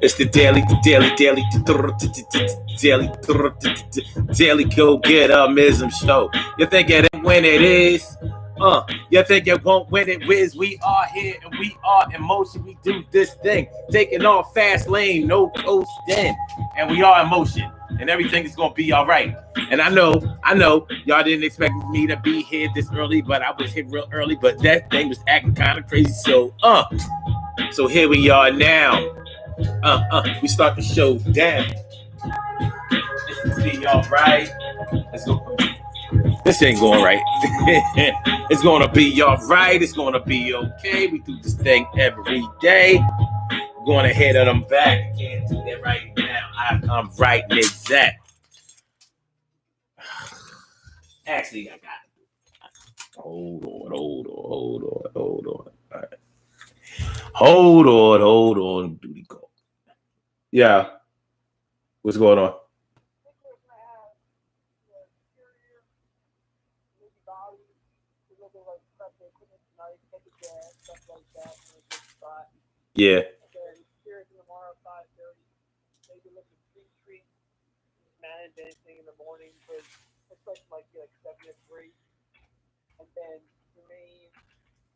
It's the daily go get mism show. You think it ain't when it is? You think it won't when it whiz? We are here and we are in motion. We do this thing, taking off fast lane, no coasting, and we are in motion, and everything is gonna be all right. And I know, y'all didn't expect me to be here this early, but I was here real early. But that thing was acting kind of crazy, so here we are now. We start the show down. This will be all right. Let's go. This ain't going right. It's gonna be all right. It's gonna be okay. We do this thing every day. We're going ahead of them back. I can't do that right now. I'm right and exact. Actually, I got it. Hold on. All right. Hold on. Duty call. Yeah. What's going on? Yeah. In the morning, but it's like 7-3, and then Jermaine,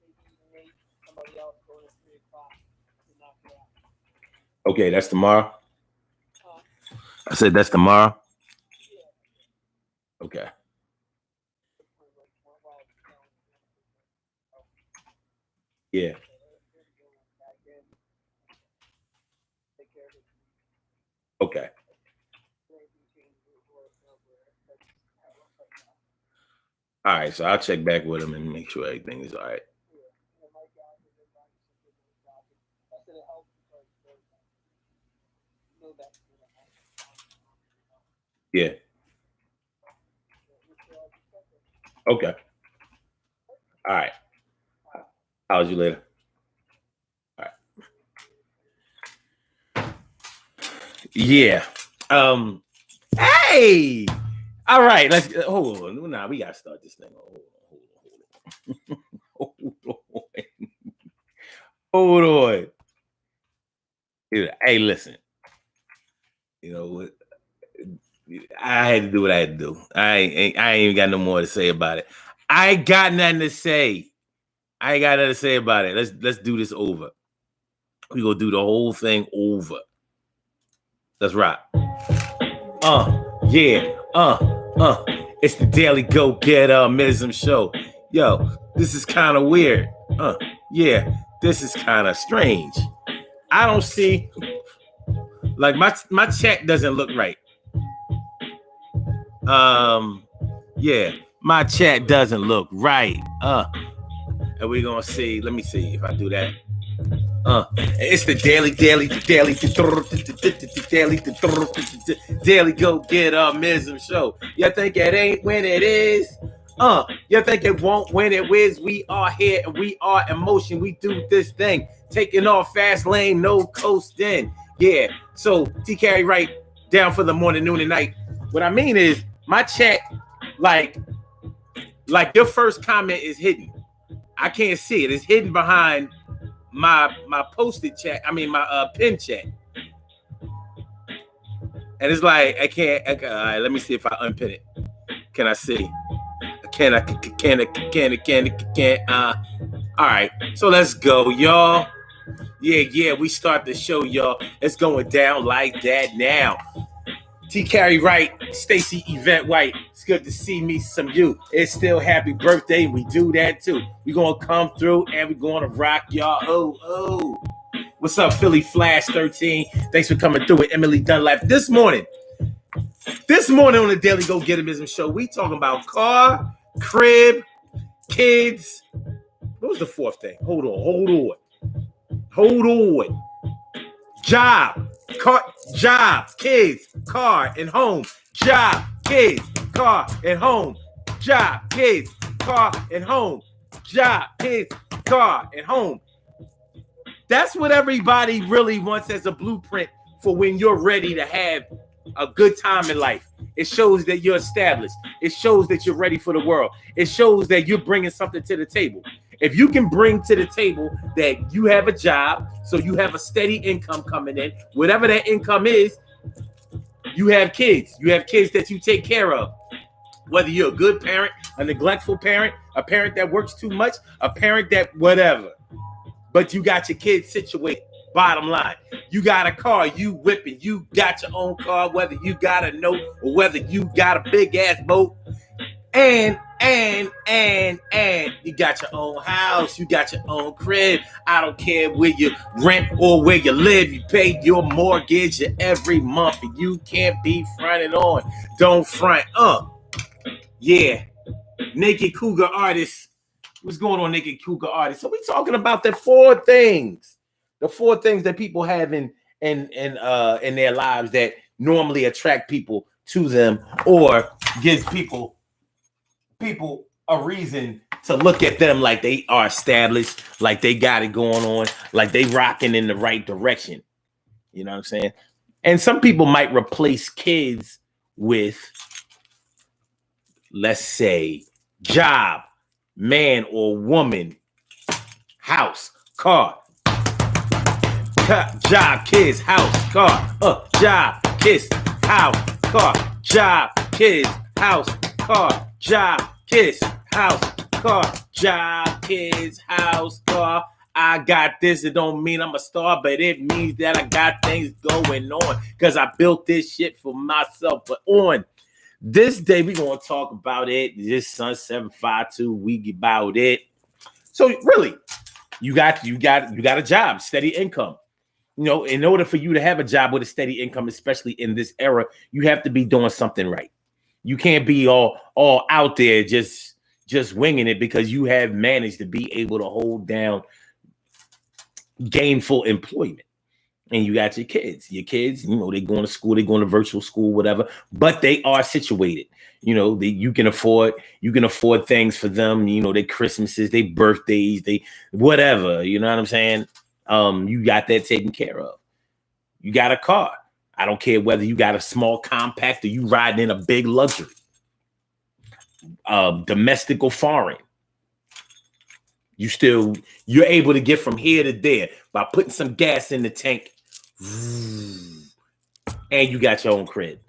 maybe Nate, somebody else going at 3 o'clock to knock it out. Okay, that's tomorrow. I said that's tomorrow. Yeah. Okay. Yeah. Okay. All right, so I'll check back with him and make sure everything is all right. Yeah. Okay. All right. I'll you later. All right. Yeah. Hey. All right. Let's hold on. Nah, we gotta start this thing. Hold on. Hey, listen. You know what? I had to do what I had to do. I ain't even got no more to say about it. I ain't got nothing to say. I ain't got nothing to say about it. Let's do this over. We gonna do the whole thing over. Let's rock. Yeah. It's the Daily Go Get Mism Show. Yo, this is kind of weird. Yeah, this is kind of strange. I don't see, like my chat doesn't look right. Yeah, my chat doesn't look right. And we're gonna see. Let me see if I do that. It's the daily go get mism show. You think it ain't when it is? You think it won't when it whiz? We are here and we are in motion. We do this thing, taking off fast lane, no coasting. Yeah. So T Carry right down for the morning, noon, and night. What I mean is my chat, like your first comment is hidden. I can't see it. It's hidden behind my posted chat. I mean my pin chat. And it's like I can't. All right, let me see if I unpin it. Can I see? Can I? All right. So let's go, y'all. Yeah. We start the show, y'all. It's going down like that now. T Carry Wright, Stacy Yvette White. It's good to see me some you. It's still happy birthday. We do that too. We're gonna come through and we're gonna rock y'all. Oh. What's up, Philly Flash 13? Thanks for coming through with Emily Dunlap. This morning on the Daily Go Get 'Emism Show, we talking about car, crib, kids. What was the fourth thing? Hold on. Job, kids, car, and home. Job, kids, car, and home. Job, kids, car, and home. Job, kids, car, and home. That's what everybody really wants as a blueprint for when you're ready to have a good time in life. It shows that you're established. It shows that you're ready for the world. It shows that you're bringing something to the table. If you can bring to the table that you have a job, so you have a steady income coming in, whatever that income is, you have kids. You have kids that you take care of. Whether you're a good parent, a neglectful parent, a parent that works too much, a parent that whatever. But you got your kids situated. Bottom line, you got a car, you whipping, you got your own car, whether you got a note or whether you got a big ass boat, and you got your own house, you got your own crib. I don't care where you rent or where you live, you pay your mortgage every month, and you can't be fronting on. Don't front. Yeah, Naked Cougar Artist. What's going on, Naked Cougar Artist? So we talking about the four things that people have in their lives that normally attract people to them or gives people a reason to look at them like they are established, like they got it going on, like they rocking in the right direction. You know what I'm saying? And some people might replace kids with, let's say, job, man or woman, house, car. Job, kids, house, car. Job, kids, house, car. Job, kids, house, car. Job, kids, house, car. Job, kids, house, car. I got this. It don't mean I'm a star, but it means that I got things going on because I built this shit for myself. But on this day, we're going to talk about it. This Sun 752 week about it. So really, you got a job, steady income. You know, in order for you to have a job with a steady income, especially in this era, you have to be doing something right. You can't be all out there just winging it because you have managed to be able to hold down gainful employment. And you got your kids, you know, they going to school, they going to virtual school, whatever, but they are situated. You know, you can afford things for them, you know, their Christmases, their birthdays, they whatever, you know what I'm saying? You got that taken care of. You got a car. I don't care whether you got a small compact or you riding in a big luxury, domestic or foreign. You're able to get from here to there by putting some gas in the tank, and you got your own crib.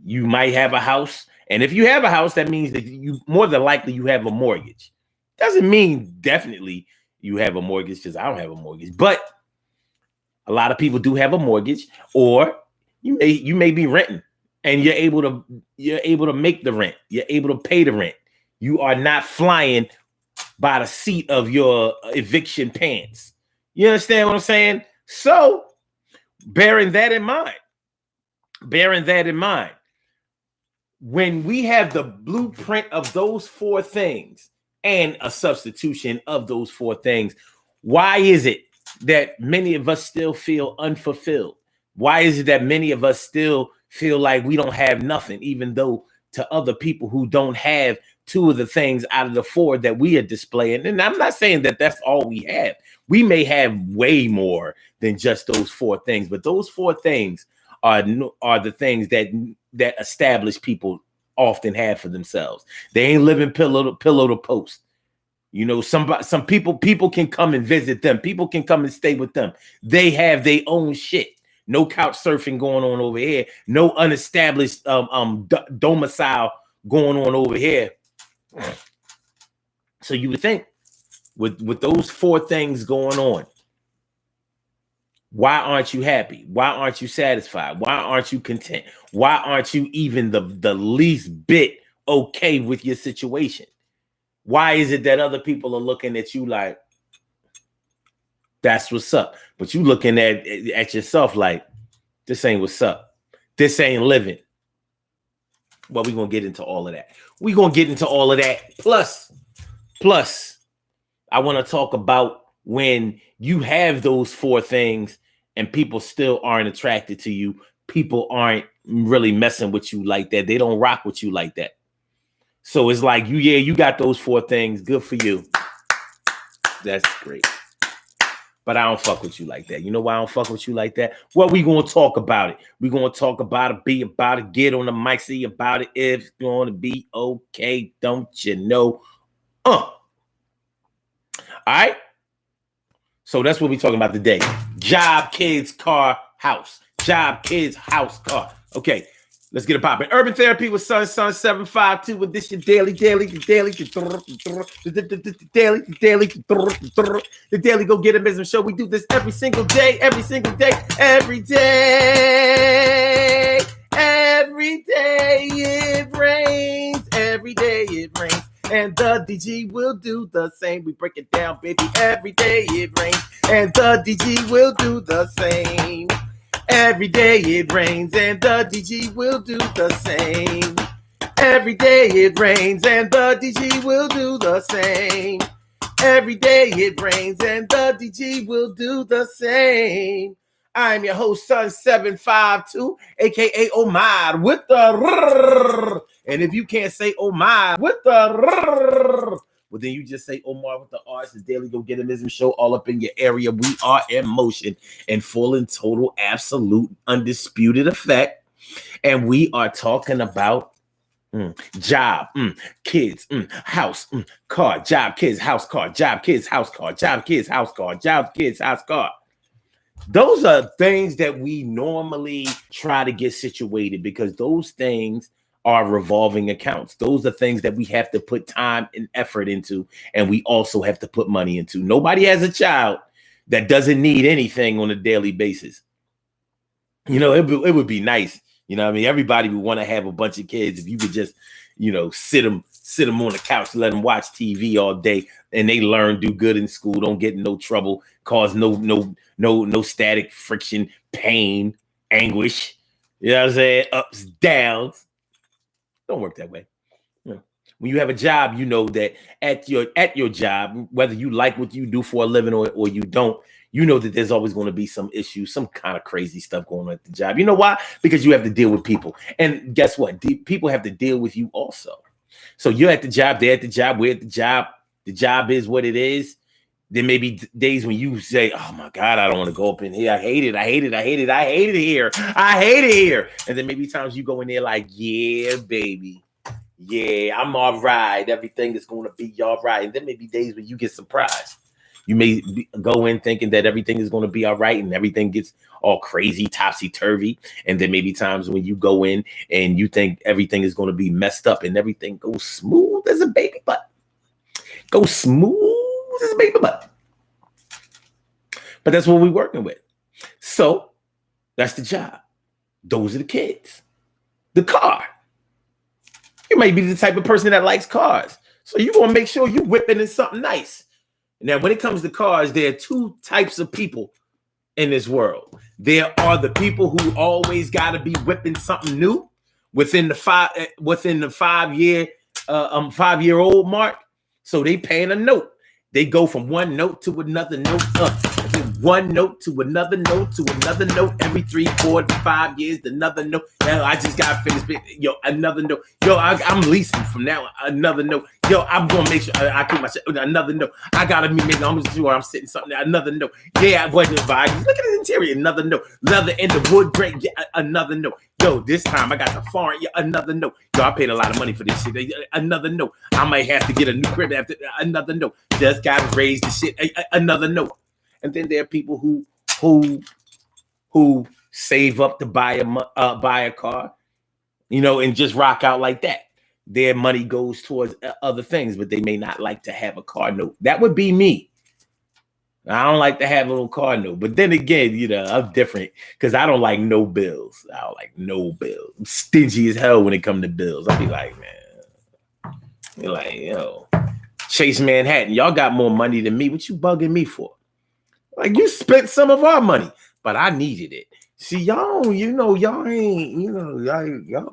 You might have a house, and if you have a house, that means that you more than likely you have a mortgage. Doesn't mean definitely you have a mortgage, because I don't have a mortgage, but a lot of people do have a mortgage, or you may be renting, and you're able to make the rent. You're able to pay the rent. You are not flying by the seat of your eviction pants. You understand what I'm saying? So, bearing that in mind, when we have the blueprint of those four things and a substitution of those four things, why is it that many of us still feel unfulfilled? Why is it that many of us still feel like we don't have nothing, even though to other people who don't have two of the things out of the four that we are displaying? And I'm not saying that that's all we have. We may have way more than just those four things, but those four things are the things that established people often have for themselves. They ain't living pillow to post. You know, some people can come and visit them. People can come and stay with them. They have their own shit. No couch surfing going on over here. No unestablished domicile going on over here. So you would think with those four things going on, why aren't you happy? Why aren't you satisfied? Why aren't you content? Why aren't you even the least bit okay with your situation? Why is it that other people are looking at you like, that's what's up? But you looking at yourself like, this ain't what's up. This ain't living. Well, we're going to get into all of that. We're going to get into all of that. Plus, I want to talk about when you have those four things and people still aren't attracted to you. People aren't really messing with you like that. They don't rock with you like that. So it's like, you got those four things. Good for you. That's great. But I don't fuck with you like that. You know why I don't fuck with you like that? Well, we going to talk about it. We're going to talk about it, be about it, get on the mic, see about it. If it's going to be okay, don't you know? All right. So that's what we're talking about today. Job, kids, car, house. Job, kids, house, car. Okay. Let's get it popping. Urban Therapy with Sun 752 with this your daily, the daily go get a business show. We do this every single day, every day it rains, every day it rains. And the DG will do the same. We break it down, baby. Every day it rains, and the DG will do the same. Every day it rains, and the DG will do the same. Every day it rains, and the DG will do the same. Every day it rains, and the DG will do the same. I'm your host, Sun 752, aka Omar, with the and if you can't say Omar with the well, then you just say Omar with the R's. The Daily Go Getimism Show, all up in your area. We are in motion in full and total, absolute, undisputed effect. And we are talking about job, kids, house, car, job, kids, house, car, job, kids, house, car, job, kids, house, car, job, kids, house, car. Those are things that we normally try to get situated because those things are revolving accounts. Those are things that we have to put time and effort into, and we also have to put money into. Nobody has a child that doesn't need anything on a daily basis. You know, it would be nice. You know what I mean? Everybody would want to have a bunch of kids if you could just, you know, sit them on the couch, let them watch TV all day, and they learn, do good in school, don't get in no trouble, cause no static, friction, pain, anguish. You know what I'm saying? Ups, downs. Don't work that way. You know, when you have a job, you know that at your job, whether you like what you do for a living or you don't, you know that there's always going to be some issues, some kind of crazy stuff going on at the job. You know why? Because you have to deal with people. And guess what? People have to deal with you also. So you're at the job, they're at the job, we're at the job. The job is what it is. There may be days when you say, oh my God, I don't want to go up in here. I hate it here. And then maybe times you go in there like, yeah, baby. Yeah, I'm all right. Everything is going to be all right. And then maybe days when you get surprised. You may go in thinking that everything is going to be all right and everything gets all crazy, topsy-turvy. And then maybe times when you go in and you think everything is going to be messed up and everything goes smooth as a baby butt. Go smooth as a baby butt. But that's what we're working with. So that's the job. Those are the kids. The car. You may be the type of person that likes cars. So you want to make sure you're whipping in something nice. Now, when it comes to cars, there are two types of people in this world. There are the people who always got to be whipping something new within the 5-year-old mark. So they paying a note. They go from one note to another note, one note to another note to another note every 3, 4, 5 years. Another note. Now I just got to finish. Yo, another note. Yo, I'm leasing from now. Another note. Yo, I'm gonna make sure I keep my shit. Another note. I gotta be making. I'm sure I'm sitting something there. Another note. Yeah, I wasn't advised. Look at the interior. Another note. Leather in the wood grain. Yeah, another note. Yo, this time I got the foreign. Yeah, another note. Yo, I paid a lot of money for this shit. Another note. I might have to get a new crib after. Another note. Just gotta raise the shit. Another note. And then there are people who save up to buy a car, you know, and just rock out like that. Their money goes towards other things, but they may not like to have a car note. That would be me. I don't like to have a little car note. But then again, you know, I'm different because I don't like no bills. I don't like no bills. I'm stingy as hell when it comes to bills. I'll be like, man, you're like, yo, Chase Manhattan, y'all got more money than me. What you bugging me for? Like, you spent some of our money, but I needed it. See, y'all, you know, y'all ain't, you know, y'all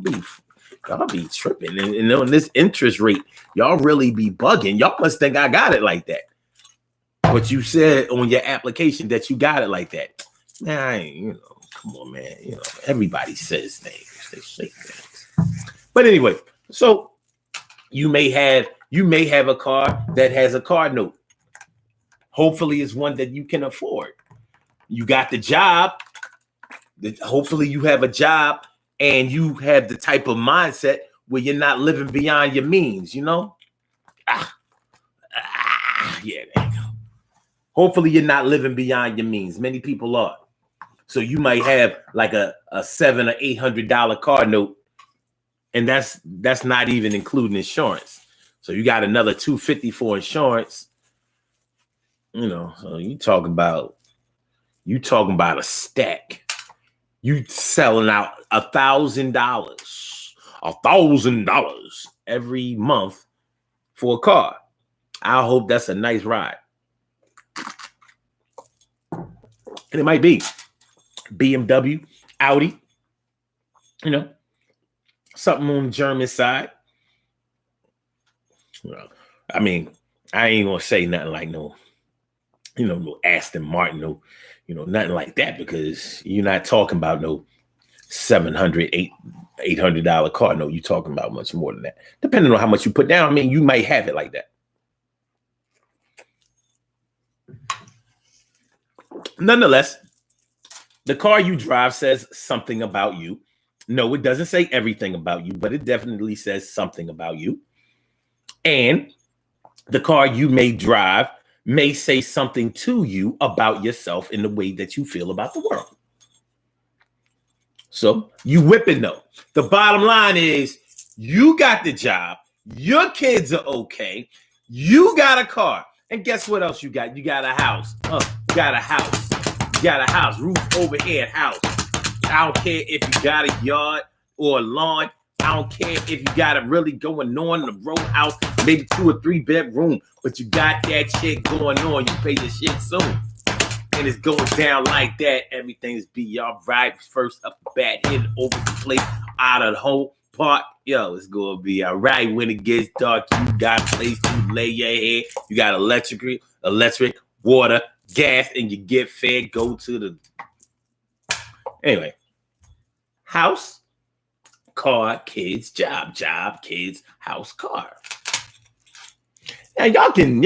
be tripping. And on this interest rate, y'all really be bugging. Y'all must think I got it like that. But you said on your application that you got it like that. Man, I ain't, you know, come on, man. You know, everybody says things. They say things. But anyway, so you may have a car that has a car note. Hopefully it's one that you can afford. You got the job. Hopefully you have a job and you have the type of mindset where you're not living beyond your means, you know? Yeah, there you go. Hopefully you're not living beyond your means. Many people are. So you might have like a $700 or $800 car note, and that's not even including insurance. So you got another $250 for insurance. You know, so you talking about a stack. You selling out $1,000 every month for a car. I hope that's a nice ride. And it might be BMW, Audi, you know, something on the German side. Well, I mean, I ain't gonna say nothing like no Aston Martin, nothing like that, because you're not talking about no $700, $800 car. No, you're talking about much more than that. Depending on how much you put down, I mean, you might have it like that. Nonetheless, the car you drive says something about you. No, it doesn't say everything about you, but it definitely says something about you. And the car you may drive may say something to you about yourself in the way that you feel about the world. So you whipping though. The bottom line is you got the job. Your kids are okay. You got a car. And guess what else you got? You got a house. You got a house. You got a house. Roof overhead house. I don't care if you got a yard or a lawn. I don't care if you got it really going on in the row house, maybe 2 or 3 bedroom, but you got that shit going on. You pay your shit soon. And it's going down like that. Everything's be all right. First up the bat, hit over the plate, out of the whole park. Yo, it's going to be all right. When it gets dark, you got a place to lay your head. You got electric, water, gas, and you get fed. Go to the... Anyway. House, car, kids, job, kids, house, car. Now y'all can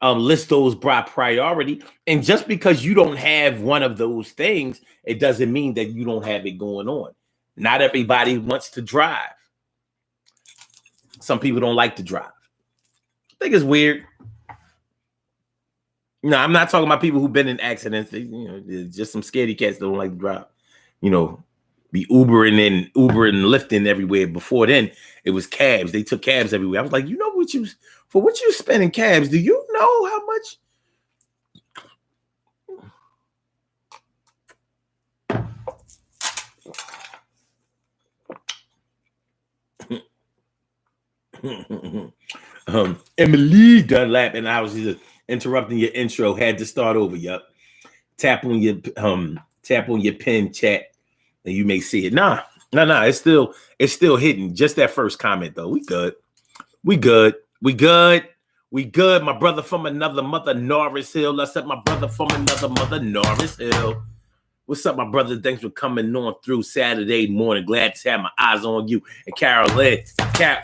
list those by priority, and just because you don't have one of those things, it doesn't mean that you don't have it going on. Not everybody wants to drive. Some people don't like to drive. I think it's weird. No, I'm not talking about people who've been in accidents. Just some scaredy cats that don't like to drive. Be Ubering and lifting everywhere. Before then, it was cabs. They took cabs everywhere. I was like, what you spend in cabs? Do you know how much? Emily Dunlap, and I was just interrupting your intro. Had to start over. Yup. Tap on your pen, chat. And you may see it. Nah. It's still hitting. Just that first comment though. We good. My brother from another mother, Norris Hill. Let's up my brother from another mother, Norris Hill. What's up, my brother? Thanks for coming on through Saturday morning. Glad to have my eyes on you. And Carol Chamberlain. Carol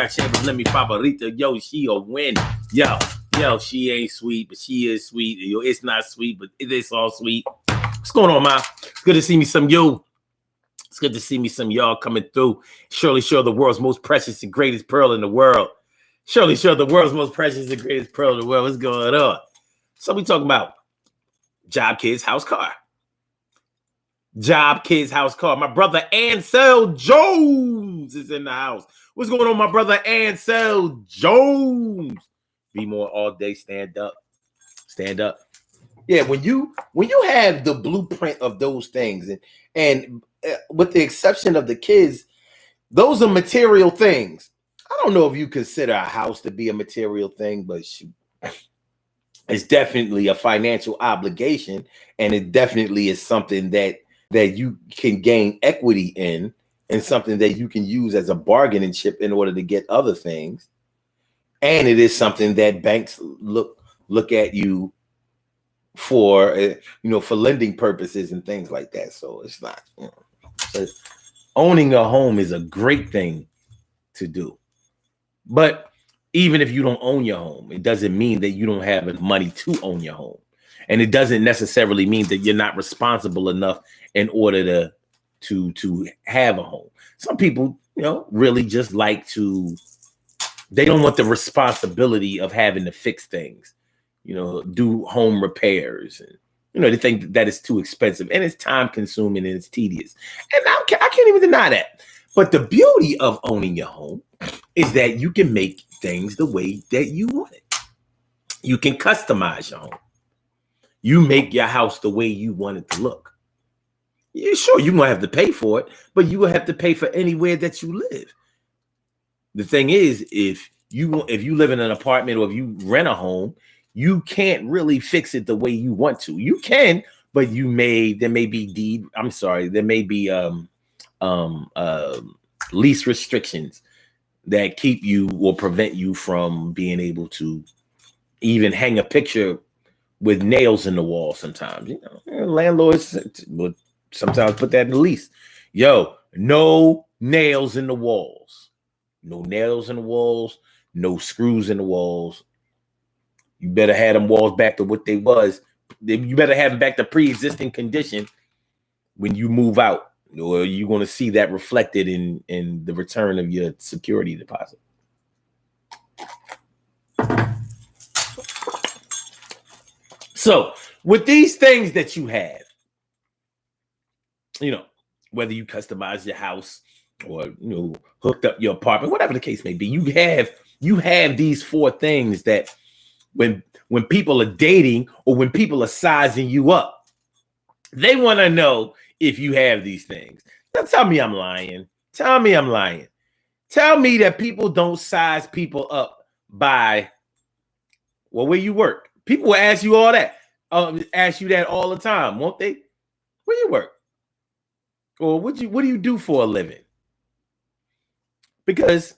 Chamberlain, mi favorita. Yo, she a win. Yo, she ain't sweet, but she is sweet. Yo, it's not sweet, but it is all sweet. What's going on, man? It's good to see me some you. It's good to see me some y'all coming through. Surely, the world's most precious and greatest pearl in the world. Surely, the world's most precious and greatest pearl in the world. What's going on? So we talking about job, kids, house, car. Job, kids, house, car. My brother Ansel Jones is in the house. What's going on, my brother Ansel Jones? Be more all day. Stand up. Yeah, when you have the blueprint of those things, and with the exception of the kids, those are material things. I don't know if you consider a house to be a material thing, but it's definitely a financial obligation, and it definitely is something that you can gain equity in, and something that you can use as a bargaining chip in order to get other things. And it is something that banks look at you for lending purposes and things like that. So it's not, owning a home is a great thing to do. But even if you don't own your home, it doesn't mean that you don't have enough money to own your home. And it doesn't necessarily mean that you're not responsible enough in order to have a home. Some people, really just like to They don't want the responsibility of having to fix things, do home repairs. And, they think that it's too expensive and it's time consuming and it's tedious. And I can't even deny that. But the beauty of owning your home is that you can make things the way that you want it. You can customize your home. You make your house the way you want it to look. Yeah, sure, you're going to have to pay for it, but you will have to pay for anywhere that you live. The thing is, if you live in an apartment or if you rent a home, you can't really fix it the way you want to. You can, but there may be lease restrictions that keep you or prevent you from being able to even hang a picture with nails in the wall. Sometimes, landlords would sometimes put that in the lease. No nails in the walls. No nails in the walls. No screws in the walls. You better have them walls back to what they was. You better have them back to pre-existing condition when you move out, or you're going to see that reflected in the return of your security deposit. So with these things that you have, whether you customize your house or, hooked up your apartment, whatever the case may be, you have these four things that when people are dating or when people are sizing you up, they want to know if you have these things. Now tell me I'm lying. Tell me I'm lying. Tell me that people don't size people up by, where you work. People will ask you all that. Ask you that all the time, won't they? Where you work? Or what do you do for a living? Because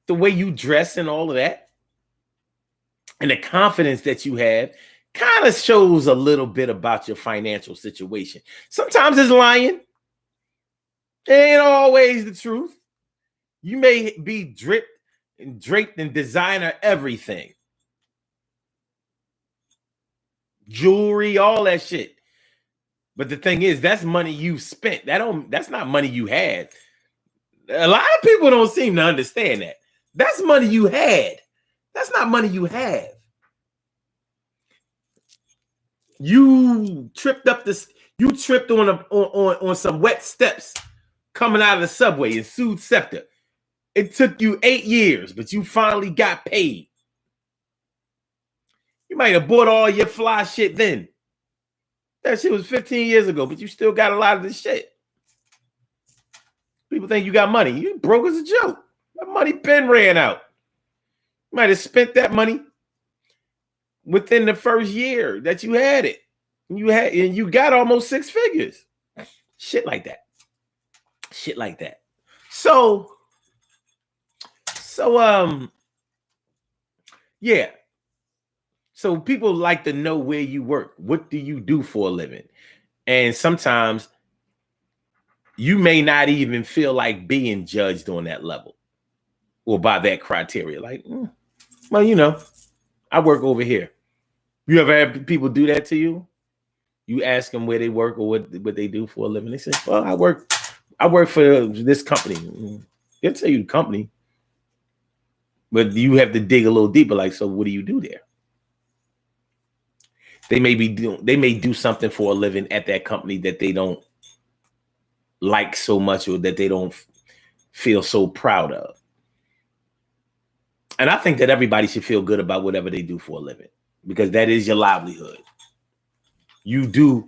the way you dress and all of that, and the confidence that you have kind of shows a little bit about your financial situation. Sometimes it's lying. It ain't always the truth. You may be draped in designer everything. Jewelry, all that shit. But the thing is, that's money you spent. That's not money you had. A lot of people don't seem to understand that. That's money you had. That's not money you have. You tripped on some wet steps coming out of the subway and sued SEPTA. It took you 8 years, but you finally got paid. You might have bought all your fly shit then. That shit was 15 years ago, but you still got a lot of this shit. People think you got money. You broke as a joke. That money been ran out. You might have spent that money within the first year that you had it. You got almost 6 figures. Shit like that. So yeah. So people like to know where you work. What do you do for a living? And sometimes you may not even feel like being judged on that level or by that criteria. Like, I work over here. You ever have people do that to you? You ask them where they work or what they do for a living. They say, well, I work for this company. They'll tell you the company. But you have to dig a little deeper. Like, so what do you do there? They may do something for a living at that company that they don't like so much or that they don't feel so proud of. And I think that everybody should feel good about whatever they do for a living, because that is your livelihood. You do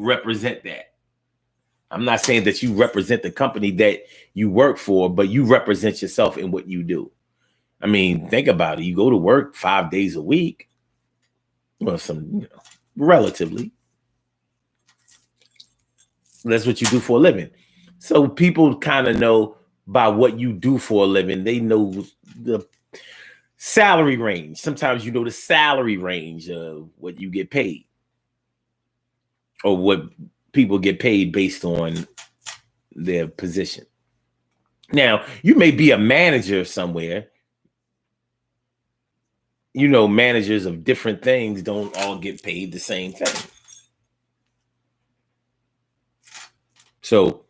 represent that. I'm not saying that you represent the company that you work for, but you represent yourself in what you do. I mean, think about it. You go to work 5 days a week. Well, relatively. That's what you do for a living. So people kind of know by what you do for a living. They know the salary range. Sometimes you know the salary range of what you get paid or what people get paid based on their position. Now, you may be a manager somewhere. Managers of different things don't all get paid the same thing. So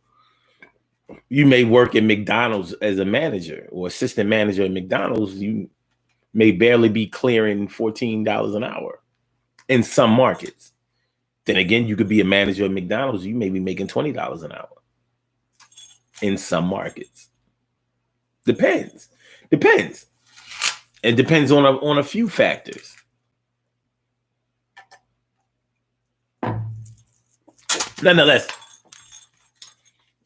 You may work at McDonald's as a manager or assistant manager at McDonald's. You may barely be clearing $14 an hour in some markets. Then again, you could be a manager at McDonald's. You may be making $20 an hour in some markets. Depends. It depends on a few factors. Nonetheless,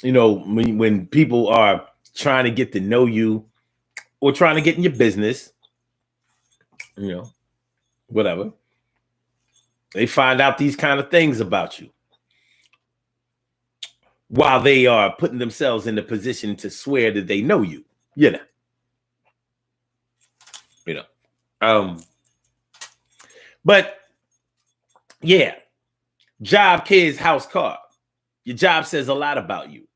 you know, when people are trying to get to know you or trying to get in your business, you know, whatever, they find out these kind of things about you while they are putting themselves in the position to swear that they know you, you know. But yeah, job, kids, house, car. Your job says a lot about you.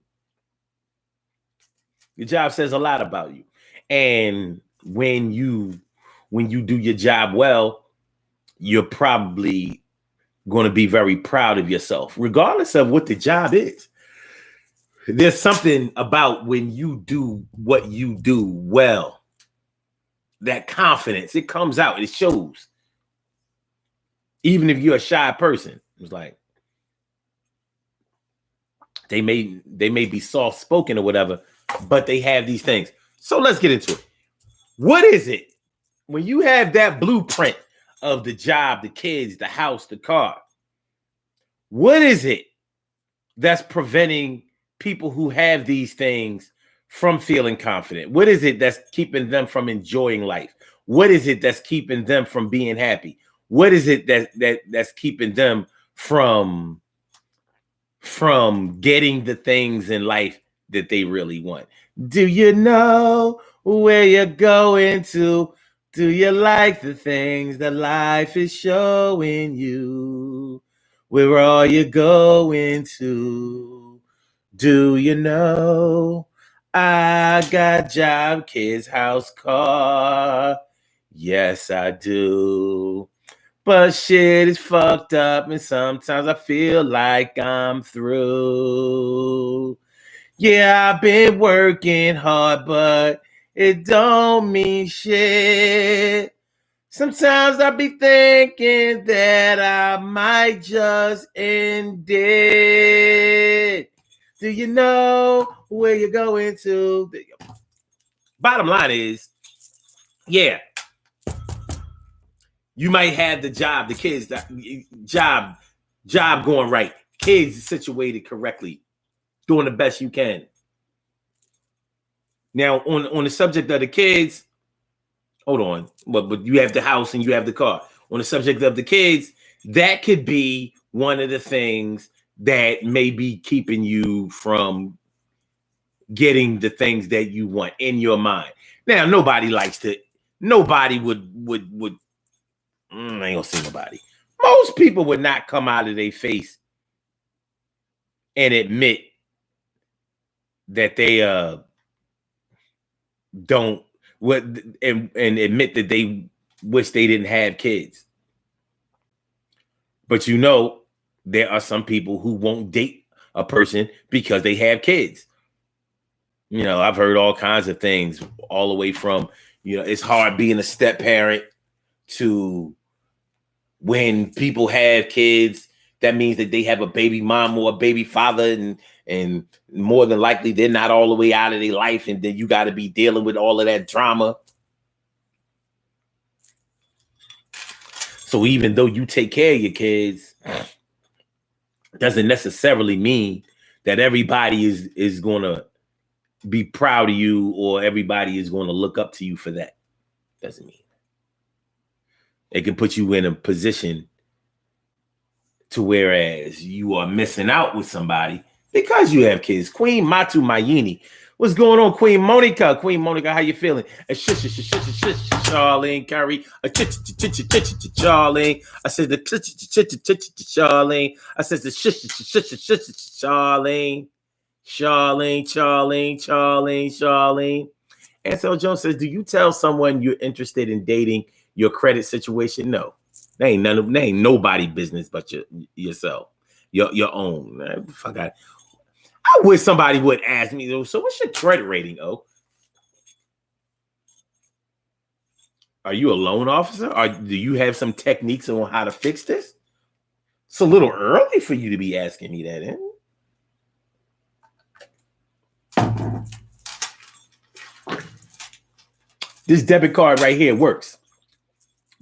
Your job says a lot about you. And when you do your job well, you're probably going to be very proud of yourself, regardless of what the job is. There's something about when you do what you do well, that confidence, it comes out, it shows. Even if you're a shy person, it's like they may be soft-spoken or whatever, but they have these things. So let's get into it. What is it when you have that blueprint of the job, the kids, the house, the car? What is it that's preventing people who have these things from feeling confident? What is it that's keeping them from enjoying life? What is it that's keeping them from being happy? What is it that's keeping them from getting the things in life that they really want? Do you know where you're going to? Do you like the things that life is showing you? Where are you going to? Do you know? I got job, kids, house, car. Yes, I do. But shit is fucked up, and sometimes I feel like I'm through. Yeah, I've been working hard, but it don't mean shit. Sometimes I be thinking that I might just end it. Do you know where you're going to? Bottom line is, yeah, you might have the job, the kids, the job going right, kids situated correctly, doing the best you can. Now, on the subject of the kids, hold on, but you have the house and you have the car. On the subject of the kids, that could be one of the things that may be keeping you from getting the things that you want in your mind. Now, nobody would I ain't gonna say nobody. Most people would not come out of their face and admit that they don't and admit that they wish they didn't have kids. But you know, there are some people who won't date a person because they have kids. You know, I've heard all kinds of things, all the way from, you know, it's hard being a step parent to when people have kids, that means that they have a baby mom or a baby father, and more than likely they're not all the way out of their life, and then you got to be dealing with all of that drama. So even though you take care of your kids, doesn't necessarily mean that everybody is going to be proud of you or everybody is going to look up to you for that. Doesn't mean. It can put you in a position to whereas you are missing out with somebody because you have kids. Queen Matu Mayini. What's going on, Queen Monica? Queen Monica, how you feeling? Charlene Curry. Charlene. I said the Charlene. I said the Charlene. Charlene. Ansel Jones says, do you tell someone you're interested in dating your credit situation? No. There ain't nobody business but yourself. Your own. Man, fuck out. I wish somebody would ask me though. So what's your credit rating, oh? Are you a loan officer? Or do you have some techniques on how to fix this? It's a little early for you to be asking me that, isn't it? This debit card right here works.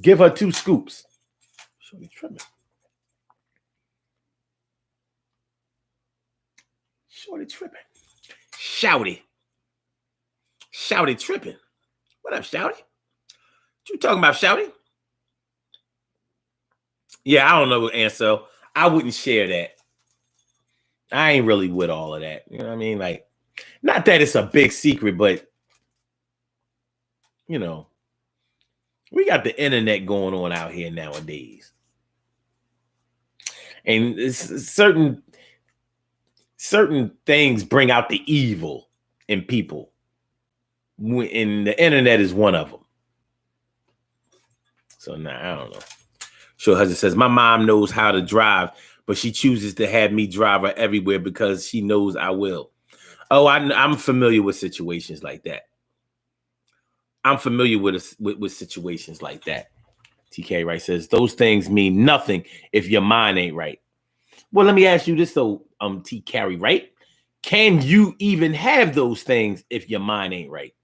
Give her 2 scoops. Shorty tripping. Shorty tripping. Shouty. Shouty tripping. What up, Shouty? What you talking about, Shouty? Yeah, I don't know, Ansel. I wouldn't share that. I ain't really with all of that. You know what I mean? Like, not that it's a big secret, but you know, we got the internet going on out here nowadays. And it's certain things bring out the evil in people. And the internet is one of them. So I don't know. Sure Husband says, my mom knows how to drive, but she chooses to have me drive her everywhere because she knows I will. Oh, I'm familiar with situations like that. I'm familiar with situations like that. TK Wright says, those things mean nothing if your mind ain't right. Well, let me ask you this though, T. Carey, right? Can you even have those things if your mind ain't right?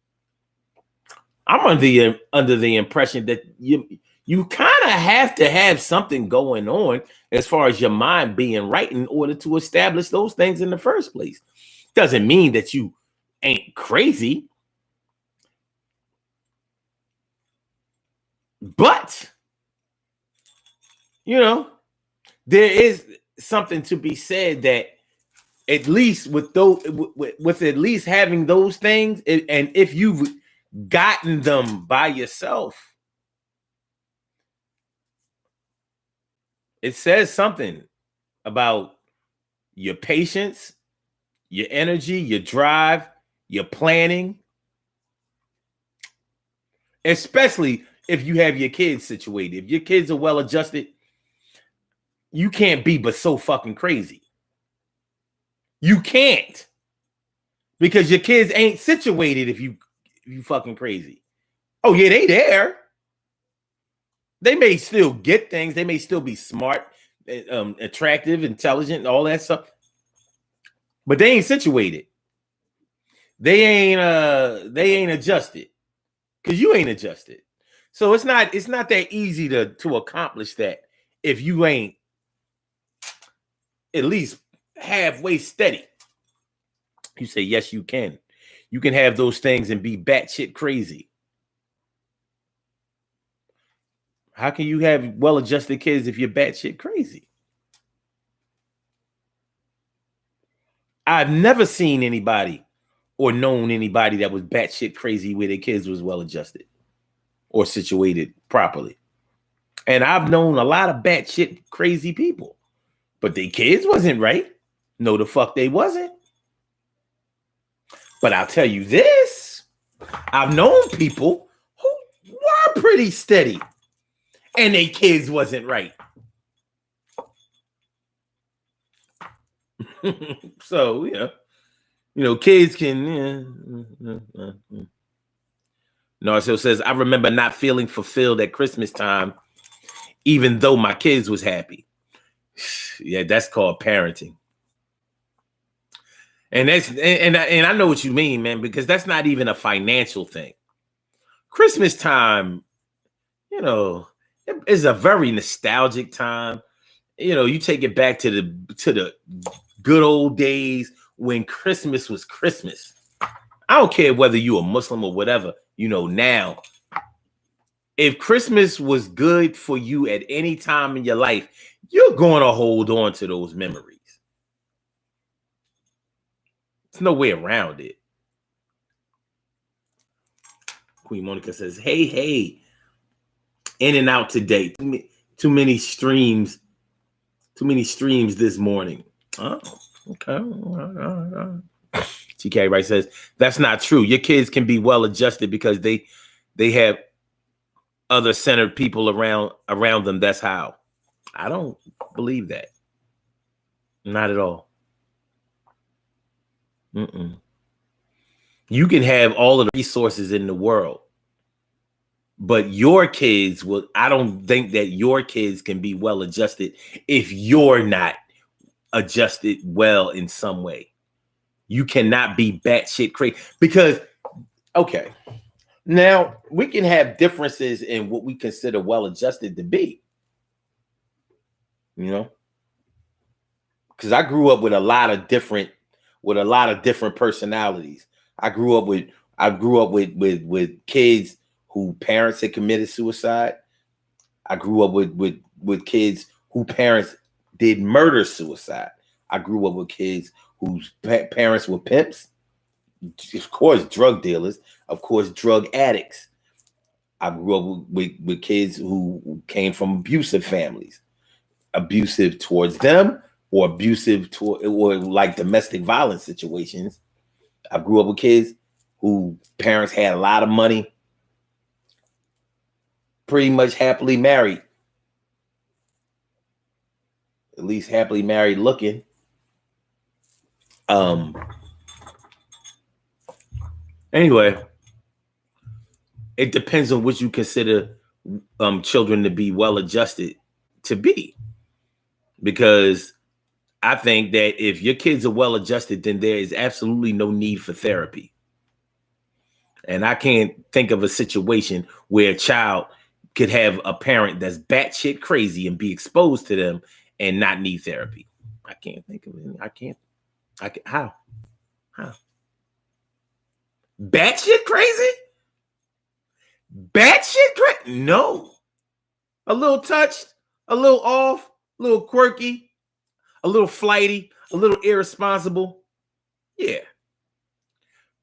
I'm under the impression that you kind of have to have something going on as far as your mind being right in order to establish those things in the first place. Doesn't mean that you ain't crazy, but you know, there is something to be said that at least with those, with at least having those things, and if you've gotten them by yourself, it says something about your patience, your energy, your drive, your planning, especially if you have your kids situated. If your kids are well adjusted, you can't be but so fucking crazy. You can't, because your kids ain't situated if you fucking crazy. Oh yeah, they there. They may still get things. They may still be smart, attractive, intelligent, all that stuff. But they ain't situated. They ain't adjusted. Because you ain't adjusted. So it's not that easy to accomplish that if you ain't at least halfway steady. You say, yes, you can. You can have those things and be batshit crazy. How can you have well-adjusted kids if you're batshit crazy? I've never seen anybody or known anybody that was batshit crazy where their kids was well-adjusted or situated properly. And I've known a lot of batshit crazy people, but their kids wasn't right. No, the fuck they wasn't. But I'll tell you this, I've known people who were pretty steady and their kids wasn't right. So, kids can. Narcissist says, I remember not feeling fulfilled at Christmas time, even though my kids was happy. Yeah, that's called parenting. And I know what you mean, man, because that's not even a financial thing. Christmas time, is a very nostalgic time. You take it back to the good old days when Christmas was Christmas. I don't care whether you're a Muslim or whatever, now. If Christmas was good for you at any time in your life, you're going to hold on to those memories. There's no way around it. Queen Monica says, hey, in and out today. Too many streams this morning. Oh, okay. TK Wright says, that's not true. Your kids can be well adjusted because they have other centered people around them. That's how. I don't believe that. Not at all. Mm-mm. You can have all of the resources in the world, but your kids will. I don't think that your kids can be well adjusted if you're not adjusted well in some way. You cannot be batshit crazy because, okay, now we can have differences in what we consider well adjusted to be, you know, because I grew up with a lot of different personalities. I grew up with kids who parents had committed suicide. I grew up with kids who parents did murder suicide. I grew up with kids whose parents were pimps, of course, drug dealers, of course, drug addicts. I grew up with kids who came from abusive families, abusive towards them or abusive toward or like domestic violence situations. I grew up with kids who parents had a lot of money, pretty much happily married, at least happily married looking. Anyway, it depends on what you consider children to be well adjusted to be. Because I think that if your kids are well adjusted, then there is absolutely no need for therapy. And I can't think of a situation where a child could have a parent that's batshit crazy and be exposed to them and not need therapy. I can't think of it. I can't. How? Batshit crazy? Batshit crazy? No. A little touched, a little off, a little quirky, a little flighty, a little irresponsible. Yeah.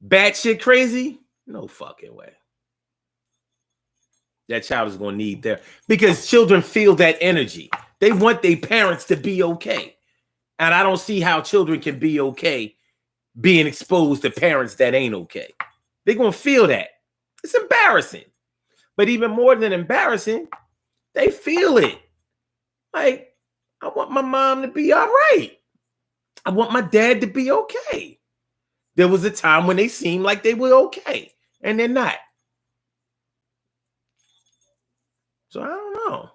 Batshit crazy? No fucking way. That child is going to need therapy because children feel that energy. They want their parents to be okay. And I don't see how children can be okay being exposed to parents that ain't okay. They're going to feel that. It's embarrassing. But even more than embarrassing, they feel it. Like, I want my mom to be all right. I want my dad to be okay. There was a time when they seemed like they were okay, and they're not. So I don't know.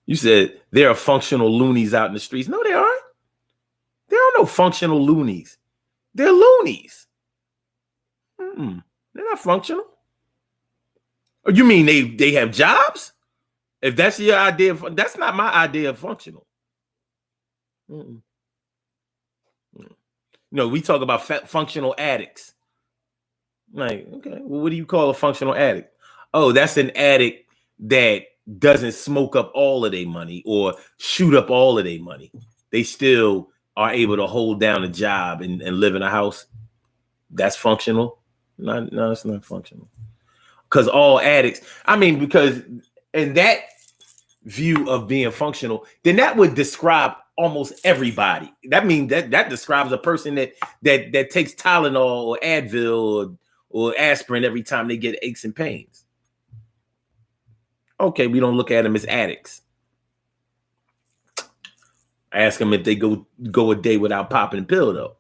You said there are functional loonies out in the streets. No, there aren't. There are no functional loonies. They're loonies. They're not functional. Oh, you mean they have jobs? If that's your idea, that's not my idea of functional. No, we talk about functional addicts. Like, okay, well, what do you call a functional addict? Oh, that's an addict that doesn't smoke up all of their money or shoot up all of their money. They still are able to hold down a job and live in a house. That's functional. No, it's not functional. Because all addicts, because in that view of being functional, then that would describe almost everybody. That means that describes a person that takes Tylenol or Advil or aspirin every time they get aches and pains. Okay, we don't look at them as addicts. Ask them if they go a day without popping a pill, though.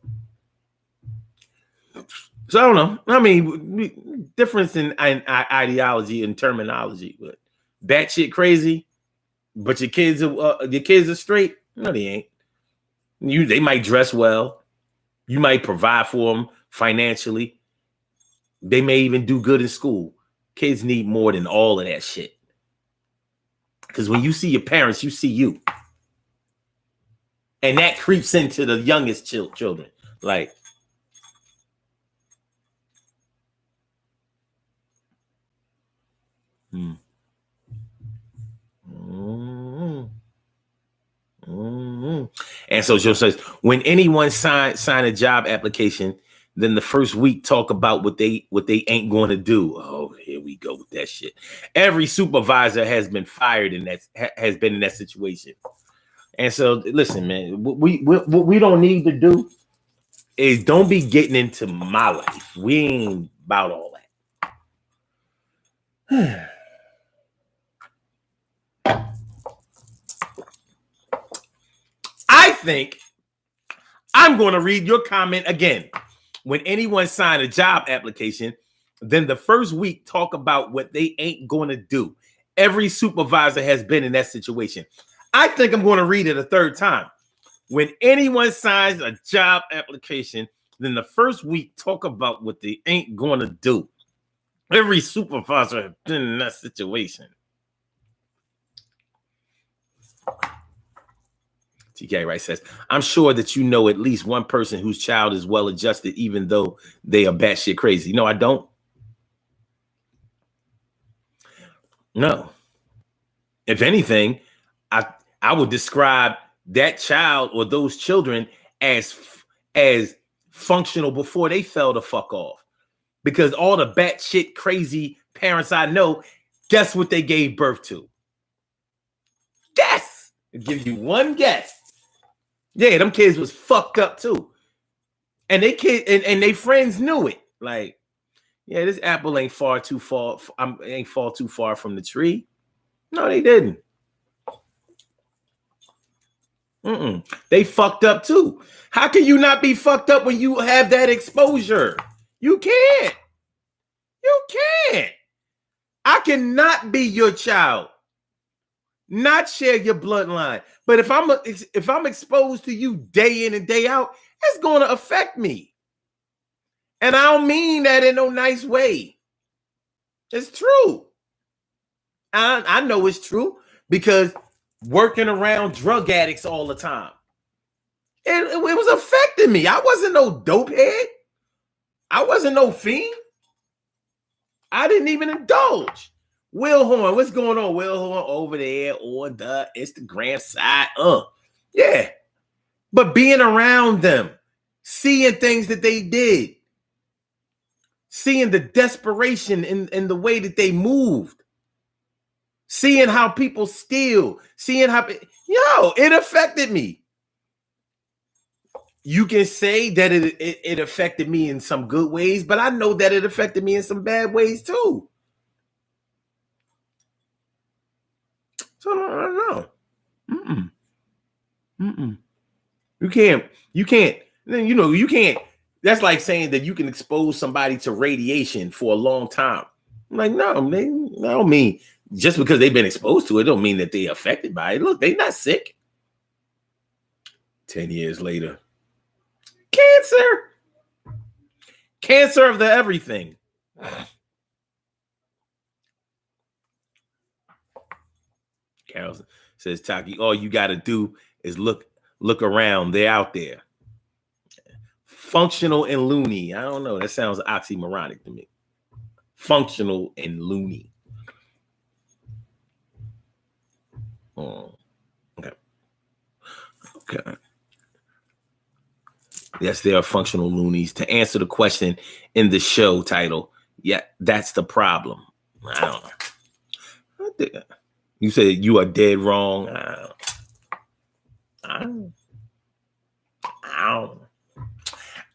So I don't know. Difference in ideology and terminology, but batshit crazy. But your kids are straight. No, they ain't. They might dress well. You might provide for them financially. They may even do good in school. Kids need more than all of that shit. Because when you see your parents, you see you. And that creeps into the youngest children. Like, And so Joe says, when anyone sign a job application, then the first week talk about what they ain't going to do. Oh, here we go with that shit. Every supervisor has been fired has been in that situation. And so listen, man, what we don't need to do is don't be getting into my life. We ain't about all that. think I'm going to read your comment again. When anyone sign a job application, then the first week talk about what they ain't going to do. Every supervisor has been in that situation. I think I'm going to read it a third time. When anyone signs a job application, then the first week talk about what they ain't going to do. Every supervisor has been in that situation. TK Wright says, I'm sure that you know at least one person whose child is well adjusted, even though they are batshit crazy. No, I don't. No. If anything, I would describe that child or those children as functional before they fell the fuck off. Because all the batshit crazy parents I know, guess what they gave birth to? Guess. I'll give you one guess. Yeah, them kids was fucked up too. And they and they friends knew it. Like, yeah, this apple ain't fall too far from the tree. No, they didn't. They fucked up too. How can you not be fucked up when you have that exposure? You can't. You can't. I cannot be your child, not share your bloodline. But if I'm exposed to you day in and day out, it's going to affect me. And I don't mean that in no nice way. It's true. I know it's true because working around drug addicts all the time, it was affecting me. I wasn't no dope head. I wasn't no fiend. I didn't even indulge. Will Horn, what's going on? Will Horn over there on the Instagram side. Yeah. But being around them, seeing things that they did, seeing the desperation in the way that they moved, seeing how people steal, seeing how, it affected me. You can say that it affected me in some good ways, but I know that it affected me in some bad ways too. So I don't know. You can't, you can't. That's like saying that you can expose somebody to radiation for a long time. I'm like, no, I don't mean just because they've been exposed to it, don't mean that they're affected by it. Look, they're not sick. 10 years later. Cancer of the everything. Carol says, Taki, all you got to do is look around. They're out there. Functional and loony. I don't know. That sounds oxymoronic to me. Functional and loony. Okay. Yes, they are functional loonies. To answer the question in the show title, yeah, that's the problem. I don't know. You said you are dead wrong. I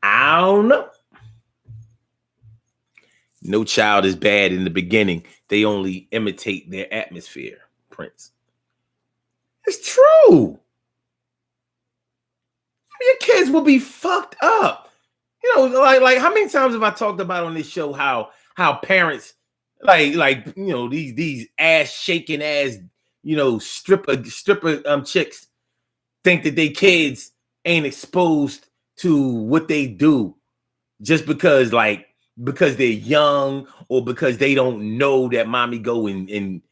don't know. No child is bad in the beginning. They only imitate their atmosphere, Prince. It's true. Your kids will be fucked up. Like how many times have I talked about on this show how parents like these ass shaking ass stripper chicks think that they kids ain't exposed to what they do just because they're young or because they don't know that mommy go and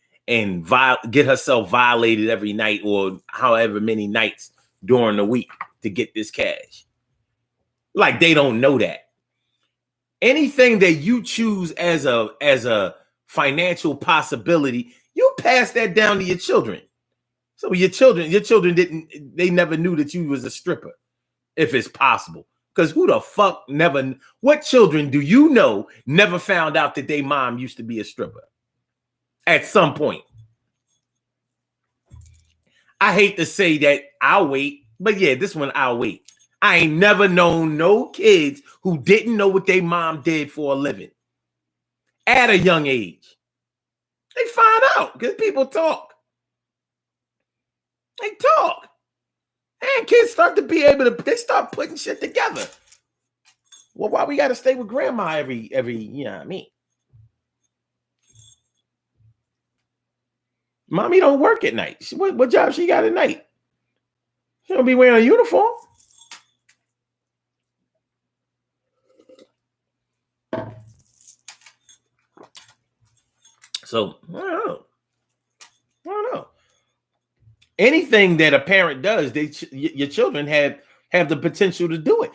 get herself violated every night or however many nights during the week to get this cash. Like they don't know that. Anything that you choose as a financial possibility, you pass that down to your children. So your children they never knew that you was a stripper, if it's possible. Because who the fuck what children do you know never found out that their mom used to be a stripper at some point? I hate to say that I'll wait, but yeah, this one I'll wait. I ain't never known no kids who didn't know what their mom did for a living at a young age. They find out because people talk. They talk. And kids start to be able to, they start putting shit together. Well, why we got to stay with grandma every, you know what I mean? Mommy don't work at night. What job she got at night? She don't be wearing a uniform. So, I don't know. Anything that a parent does, your children have the potential to do it.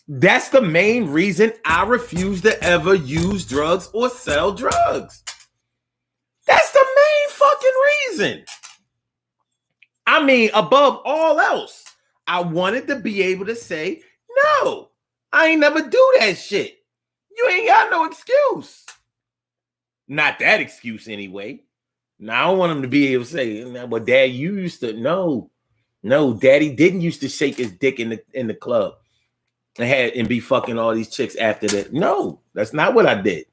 That's the main reason I refuse to ever use drugs or sell drugs. That's the main fucking reason. I mean, above all else, I wanted to be able to say, no, I ain't never do that shit. You ain't got no excuse. Not that excuse anyway. Now, I don't want him to be able to say, well, Dad, you used to. No, Daddy didn't used to shake his dick in the club and be fucking all these chicks after that. No, that's not what I did.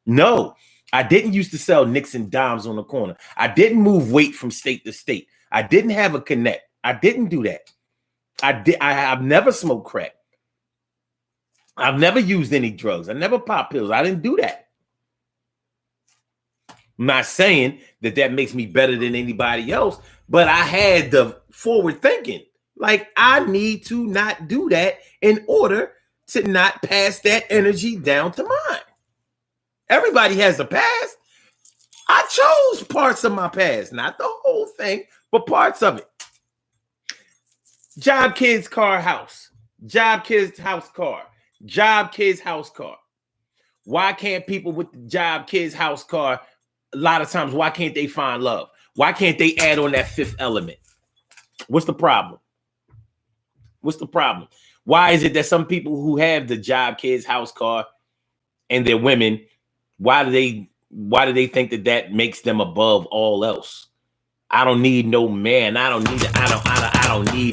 No, I didn't used to sell nicks and dimes on the corner. I didn't move weight from state to state. I didn't have a connect. I didn't do that. I've never smoked crack. I've never used any drugs. I never popped pills. I didn't do that. I'm not saying that makes me better than anybody else, but I had the forward thinking. Like, I need to not do that in order to not pass that energy down to mine. Everybody has a past. I chose parts of my past, not the whole thing, but parts of it. Job, kids, car, house. Job, kids, house, car. Job, kids, house, car. Why can't people with the job, kids, house, car, a lot of times, why can't they find love? Why can't they add on that fifth element? What's the problem? What's the problem? Why is it that some people who have the job, kids, house, car, and they're women, why do they think that makes them above all else? I don't need no man. I don't need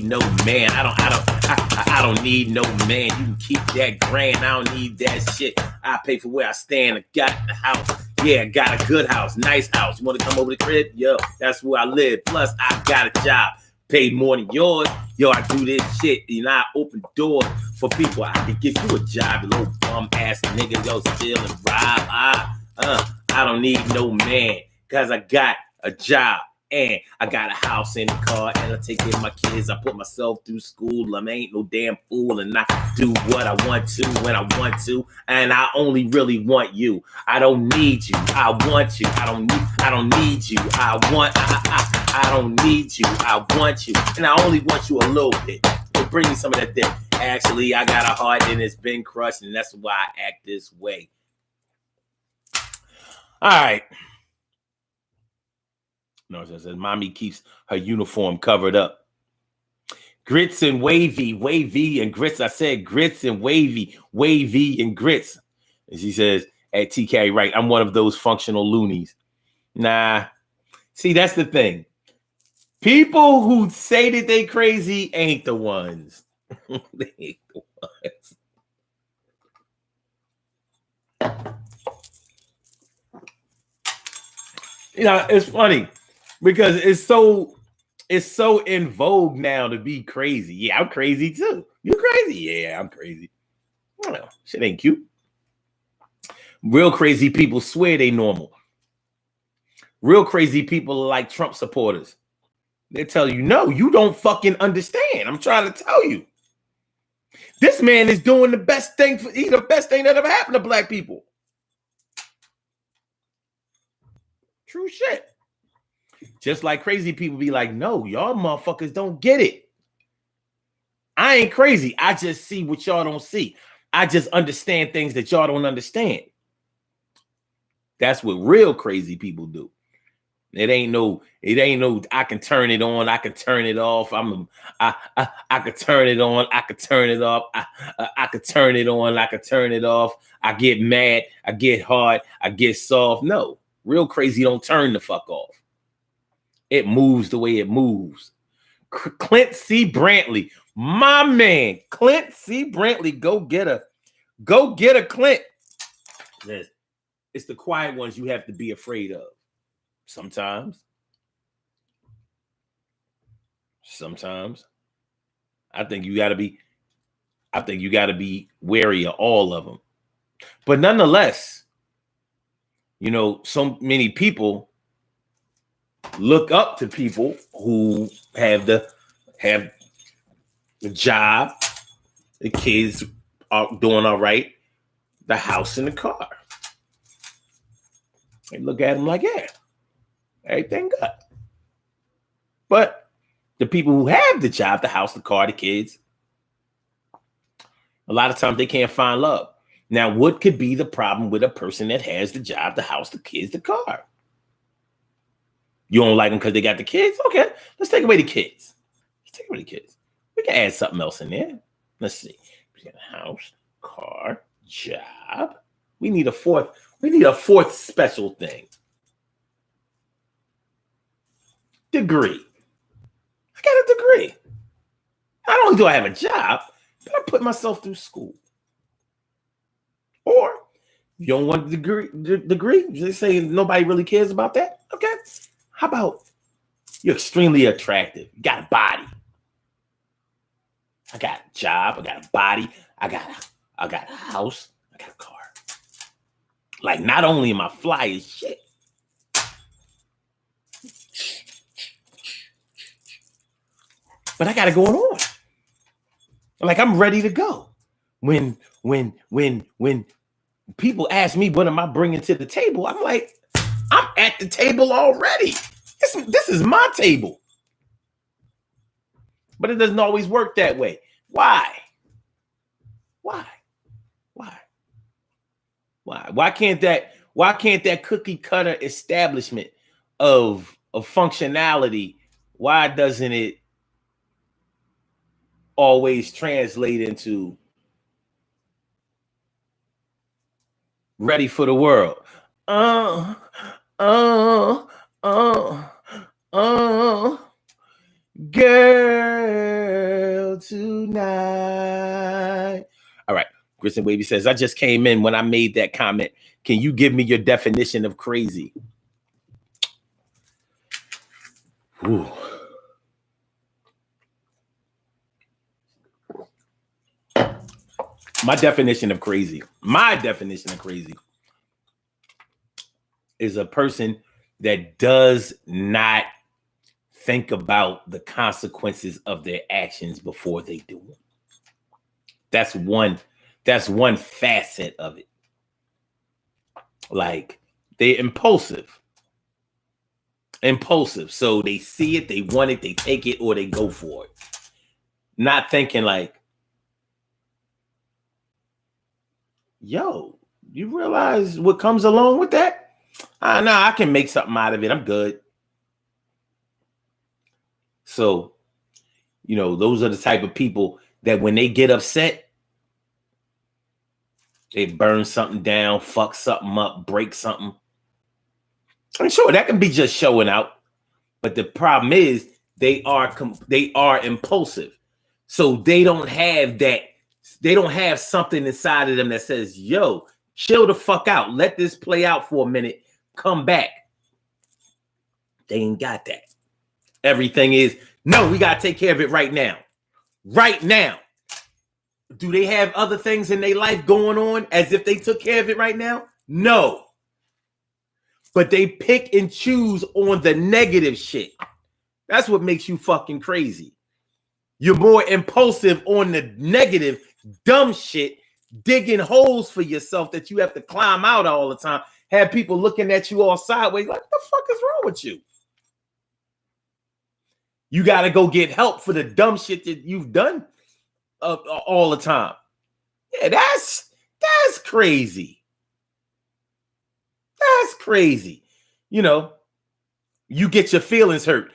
no man. I don't need no man. You can keep that grand. I don't need that shit. I pay for where I stand. I got the house. Yeah, got a good house, nice house. You want to come over the crib? Yo, that's where I live. Plus, I got a job. Paid more than yours. Yo, I do this shit. You know, I open doors for people. I can get you a job, you little bum ass nigga. Yo, steal and rob. I don't need no man because I got a job. And I got a house and a car, and I take care of my kids. I put myself through school. I ain't no damn fool, and I do what I want to when I want to. And I only really want you. I don't need you. I want you. I don't need you. I don't need you. I want you, and I only want you a little bit. So bring me some of that dick. Actually, I got a heart and it's been crushed, and that's why I act this way. All right. No, it says mommy keeps her uniform covered up. Grits and wavy and grits. I said grits and wavy and grits. And she says, at TK, right, I'm one of those functional loonies. Nah. See, that's the thing. People who say that they crazy ain't the ones. They ain't the ones. You know, it's funny. Because it's so in vogue now to be crazy. Yeah, I'm crazy too. You crazy? Yeah, I'm crazy. Well, shit ain't cute. Real crazy people swear they normal. Real crazy people are like Trump supporters. They tell you, no, you don't fucking understand. I'm trying to tell you. This man is doing the best thing. He's the best thing that ever happened to black people. True shit. Just like crazy people be like, no, y'all motherfuckers don't get it. I ain't crazy. I just see what y'all don't see. I just understand things that y'all don't understand. That's what real crazy people do. It ain't no, I can turn it on, I can turn it off. I could turn it on, I could turn it off. I could turn it on, I could turn it off. I get mad, I get hard, I get soft. No, real crazy don't turn the fuck off. It moves the way it moves. Clint C. Brantley, my man, Clint C. Brantley, go get a Clint. It's the quiet ones you have to be afraid of. Sometimes. I think you got to be wary of all of them. But nonetheless, so many people look up to people who have the job, the kids are doing all right, the house and the car. They look at them like, yeah, everything good. But the people who have the job, the house, the car, the kids, a lot of times they can't find love. Now, what could be the problem with a person that has the job, the house, the kids, the car? You don't like them because they got the kids? Okay, let's take away the kids. We can add something else in there. Let's see. We got a house, car, job. We need a fourth special thing. Degree. I got a degree. Not only do I have a job, but I put myself through school. Or you don't want the degree? They say nobody really cares about that. Okay. How about you're extremely attractive? You got a body. I got a job. I got a body. I got a house. I got a car. Like, not only am I fly as shit, but I got it going on. Like, I'm ready to go. When people ask me what am I bringing to the table, I'm like, I'm at the table already. This is my table. But it doesn't always work that way. Why? Why can't that cookie cutter establishment of functionality, why doesn't it always translate into ready for the world? Girl tonight. All right. Kristen Wavy says, I just came in when I made that comment. Can you give me your definition of crazy? Ooh. My definition of crazy is a person that does not think about the consequences of their actions before they do them. That's one facet of it. Like, they're impulsive. So they see it, they want it, they take it, or they go for it. Not thinking like, yo, you realize what comes along with that? No, I can make something out of it. I'm good. So, those are the type of people that when they get upset, they burn something down, fuck something up, break something. I'm sure that can be just showing out. But the problem is they are impulsive. So they don't have that. They don't have something inside of them that says, yo, chill the fuck out. Let this play out for a minute. Come back. They ain't got that. Everything is, no, we got to take care of it right now. Right now. Do they have other things in their life going on as if they took care of it right now? No. But they pick and choose on the negative shit. That's what makes you fucking crazy. You're more impulsive on the negative, dumb shit, digging holes for yourself that you have to climb out all the time. Have people looking at you all sideways like, what the fuck is wrong with you? You got to go get help for the dumb shit that you've done all the time. Yeah, that's crazy. That's crazy. You get your feelings hurt.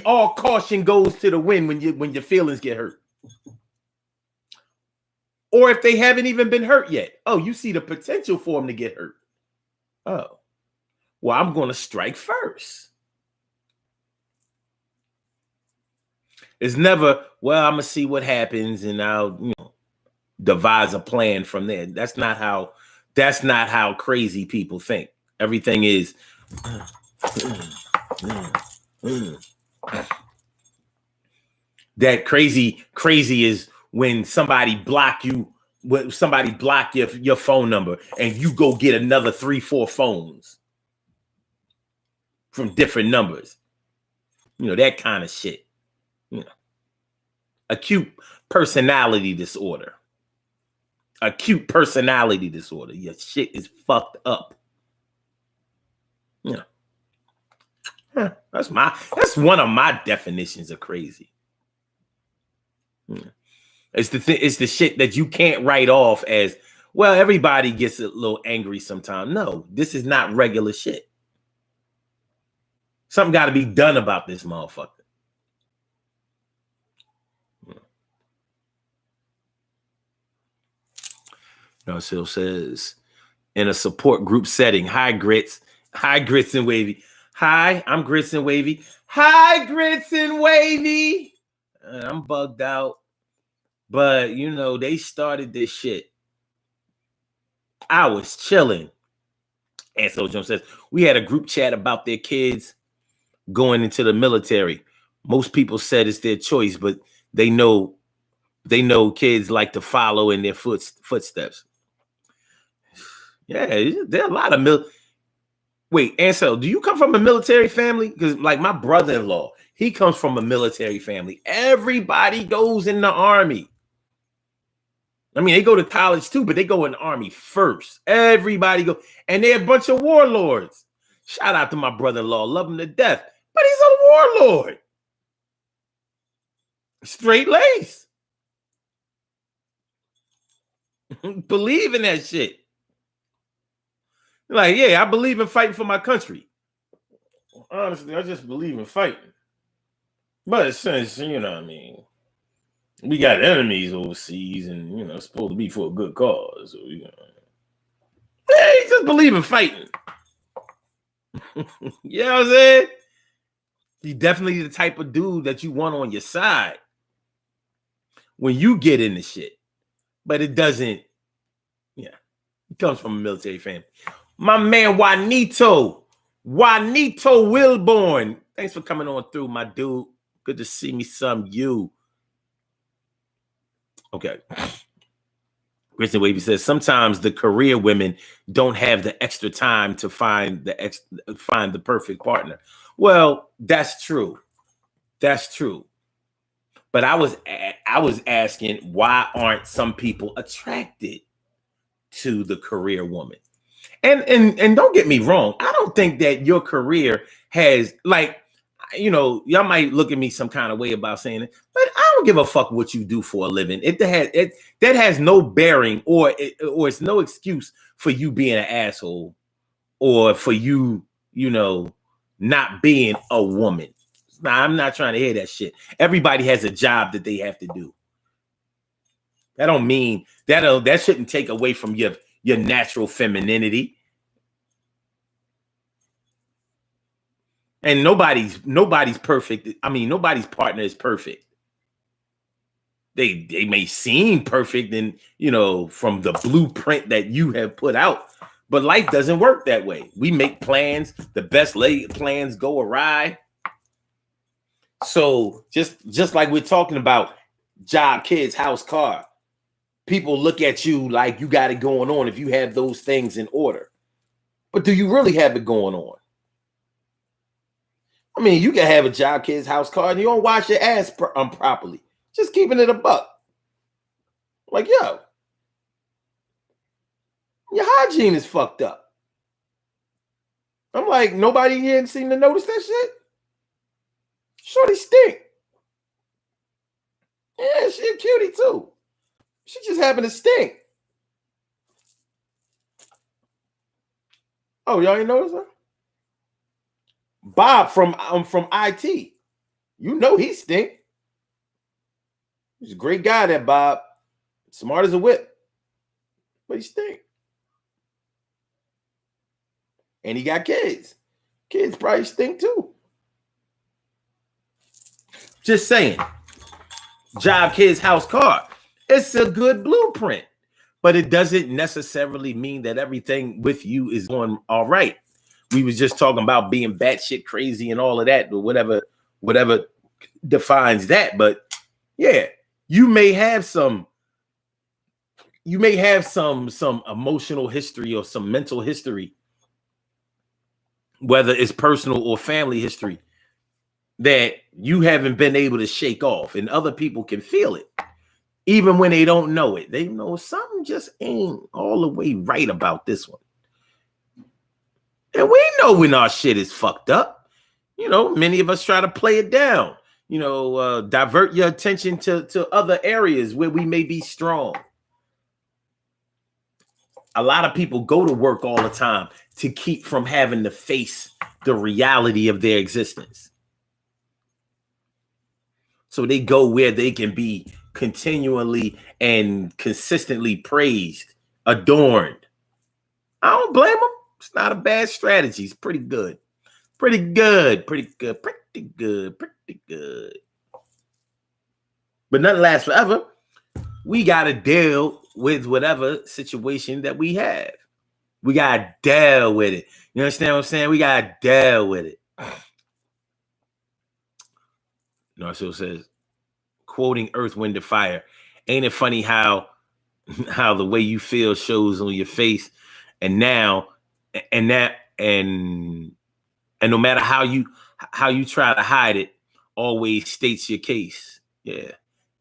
All caution goes to the wind when your feelings get hurt. Or if they haven't even been hurt yet. Oh, you see the potential for them to get hurt. Oh, well, I'm going to strike first. It's never, well, I'm going to see what happens and I'll, devise a plan from there. That's not how crazy people think. Everything is That crazy is when somebody block your phone number and you go get another 3-4 phones from different numbers. You know, that kind of shit. You know, acute personality disorder. Acute personality disorder. Your shit is fucked up. Yeah. That's one of my definitions of crazy. Yeah. It's the shit that you can't write off as, well, everybody gets a little angry sometimes. No, this is not regular shit. Something got to be done about this motherfucker. No, Sil says, in a support group setting, hi Grits and Wavy. Hi, I'm Grits and Wavy. Hi, Grits and Wavy. I'm bugged out. But, you know, they started this shit. I was chilling. And so Jones says, we had a group chat about their kids going into the military. Most people said it's their choice, but they know kids like to follow in their footsteps. Yeah, there are a lot of Wait, Ansel, do you come from a military family? Because like my brother-in-law, he comes from a military family. Everybody goes in the army. I mean, they go to college too, but they go in the army first. Everybody go, and they're a bunch of warlords. Shout out to my brother-in-law, love him to death, but he's a warlord. Straight lace. Believe in that shit. Like, yeah, I believe in fighting for my country. Honestly, I just believe in fighting. But since, you know what I mean, we got enemies overseas and, you know, it's supposed to be for a good cause. So, you know. Yeah, you just believe in fighting. You know what I'm saying? He's definitely the type of dude that you want on your side when you get into shit. But it doesn't, yeah. He comes from a military family. My man Juanito Wilborn. Thanks for coming on through, my dude. Good to see me some you. Okay. Kristen Wavy says sometimes the career women don't have the extra time to find the perfect partner. Well, that's true. That's true. But I was asking, why aren't some people attracted to the career woman? And don't get me wrong, I don't think that your career has, like, you know, y'all might look at me some kind of way about saying it, but I don't give a fuck what you do for a living. That has no bearing, or it's no excuse for you being an asshole, or for you, you know, not being a woman. Nah, I'm not trying to hear that shit. Everybody has a job that they have to do. That don't mean that shouldn't take away from your natural femininity. And nobody's perfect. I mean, nobody's partner is perfect. They may seem perfect, and, you know, from the blueprint that you have put out, but life doesn't work that way. We make plans. The best laid plans go awry. So just like we're talking about job, kids, house, car, people look at you like you got it going on if you have those things in order. But do you really have it going on? I mean, you can have a job, kids, house, car, and you don't wash your ass properly. Just keeping it a buck. Like, yo, your hygiene is fucked up. I'm like, nobody here seem to notice that shit? Shorty stink. Yeah, she a cutie too. She just happened to stink. Oh, y'all ain't notice her? Bob from IT. You know he stink. He's a great guy, that Bob. Smart as a whip. But he stink. And he got kids. Kids probably stink too. Just saying. Job, kids, house, car. It's a good blueprint. But it doesn't necessarily mean that everything with you is going all right. We was just talking about being batshit crazy and all of that, or whatever defines that. But Yeah, you may have some some emotional history or some mental history, whether it's personal or family history, that you haven't been able to shake off, and other people can feel it even when they don't know it. They know something just ain't all the way right about this one. And we know when our shit is fucked up. You know, many of us try to play it down, divert your attention to other areas where we may be strong. A lot of people go to work all the time to keep from having to face the reality of their existence. So they go where they can be continually and consistently praised, adorned. I don't blame them. It's not a bad strategy. It's pretty good. Pretty good. Pretty good. Pretty good. Pretty good. But nothing lasts forever. We got to deal with whatever situation that we have. We got to deal with it. You understand what I'm saying? We got to deal with it. Narciso says, quoting Earth, Wind, and Fire. Ain't it funny how the way you feel shows on your face, and no matter how you try to hide it, always states your case.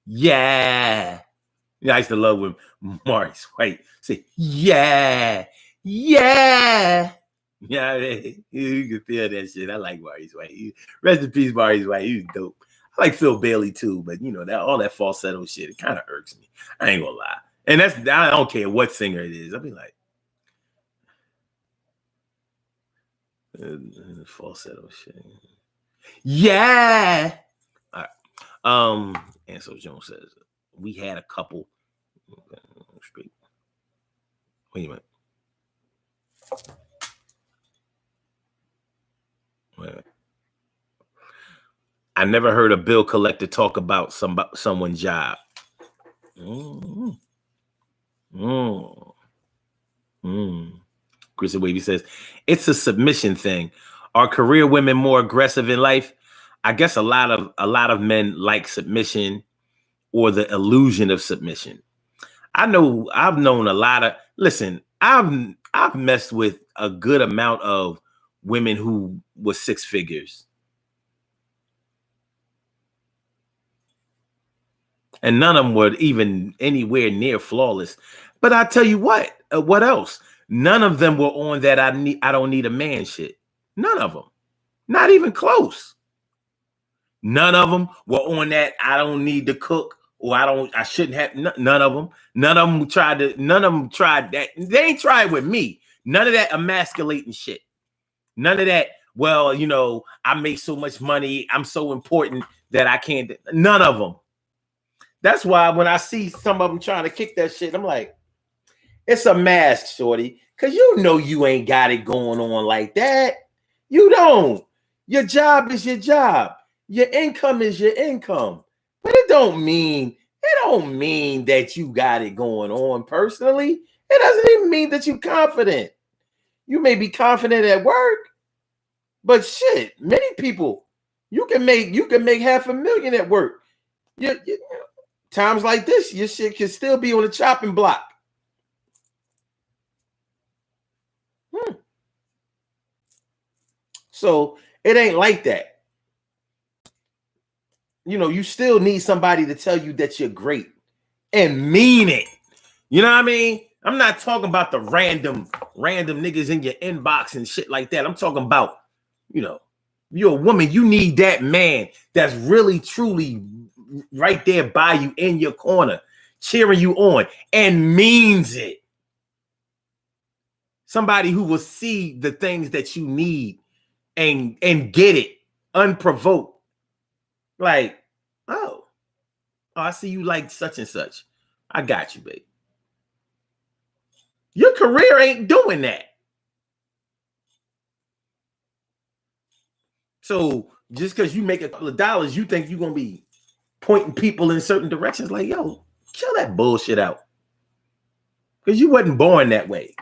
Yeah. I used to love when Maurice White say, yeah. Yeah, you can feel that shit. I like Maurice White. Rest in peace, Maurice White. He was dope. I like Phil Bailey too, but that all that falsetto shit, it kind of irks me. I ain't gonna lie. And I don't care what singer it is. I'll be like, falsetto shit. Yeah. All right. And so Jones says we had a couple. Wait a minute. I never heard a bill collector talk about someone's job. Kristen Wavy says, it's a submission thing. Are career women more aggressive in life? I guess a lot of men like submission or the illusion of submission. I've known a lot of, listen, I've messed with a good amount of women who were six figures. And none of them were even anywhere near flawless. But I tell you what else? None of them were on that I don't need a man shit. None of them. Not even close. None of them were on that I don't need to cook or I shouldn't have. None of them. None of them tried that. They ain't tried with me. None of that emasculating shit. None of that, well, I make so much money. I'm so important that I can't. None of them. That's why when I see some of them trying to kick that shit, I'm like, it's a mask, shorty. Because you ain't got it going on like that. You don't. Your job is your job. Your income is your income. But it don't mean that you got it going on personally. It doesn't even mean that you're confident. You may be confident at work, but shit, many people, you can make $500,000 at work. Times like this, your shit can still be on the chopping block. So it ain't like that. You still need somebody to tell you that you're great and mean it. You know what I mean? I'm not talking about the random niggas in your inbox and shit like that. I'm talking about, you're a woman. You need that man that's really, truly right there by you in your corner, cheering you on and means it. Somebody who will see the things that you need and get it unprovoked. Like, oh, I see you like such and such. I got you, babe. Your career ain't doing that. So just because you make a couple of dollars, you think you're going to be pointing people in certain directions. Like, yo, chill that bullshit out. Because you wasn't born that way.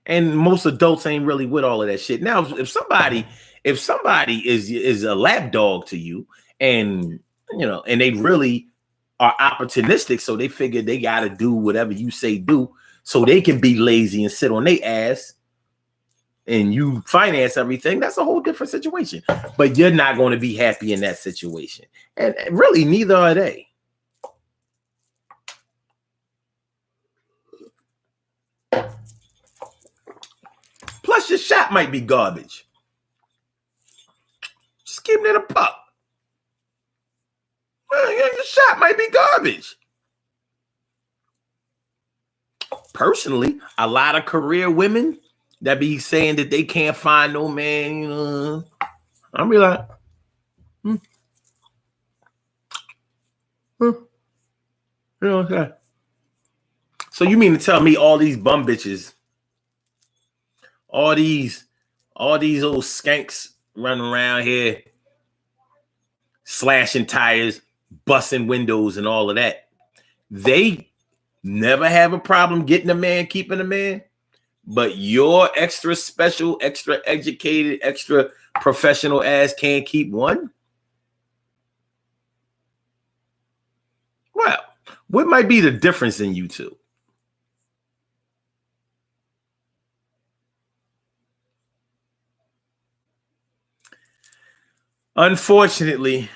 And most adults ain't really with all of that shit. Now, if somebody is a lapdog to you and you know, and they really are opportunistic. So they figure they got to do whatever you say do so they can be lazy and sit on their ass and you finance everything. That's a whole different situation. But you're not going to be happy in that situation. And really, neither are they. Plus, your shot might be garbage. Just keeping it a puck. Your shot might be garbage. Personally, a lot of career women that be saying that they can't find no man, you know, I'm be like, you know, okay. So you mean to tell me all these bum bitches, all these old skanks running around here, slashing tires, busting windows, and all of that, they never have a problem getting a man, keeping a man, but your extra special, extra educated, extra professional ass can't keep one? Well, what might be the difference in you two? Unfortunately,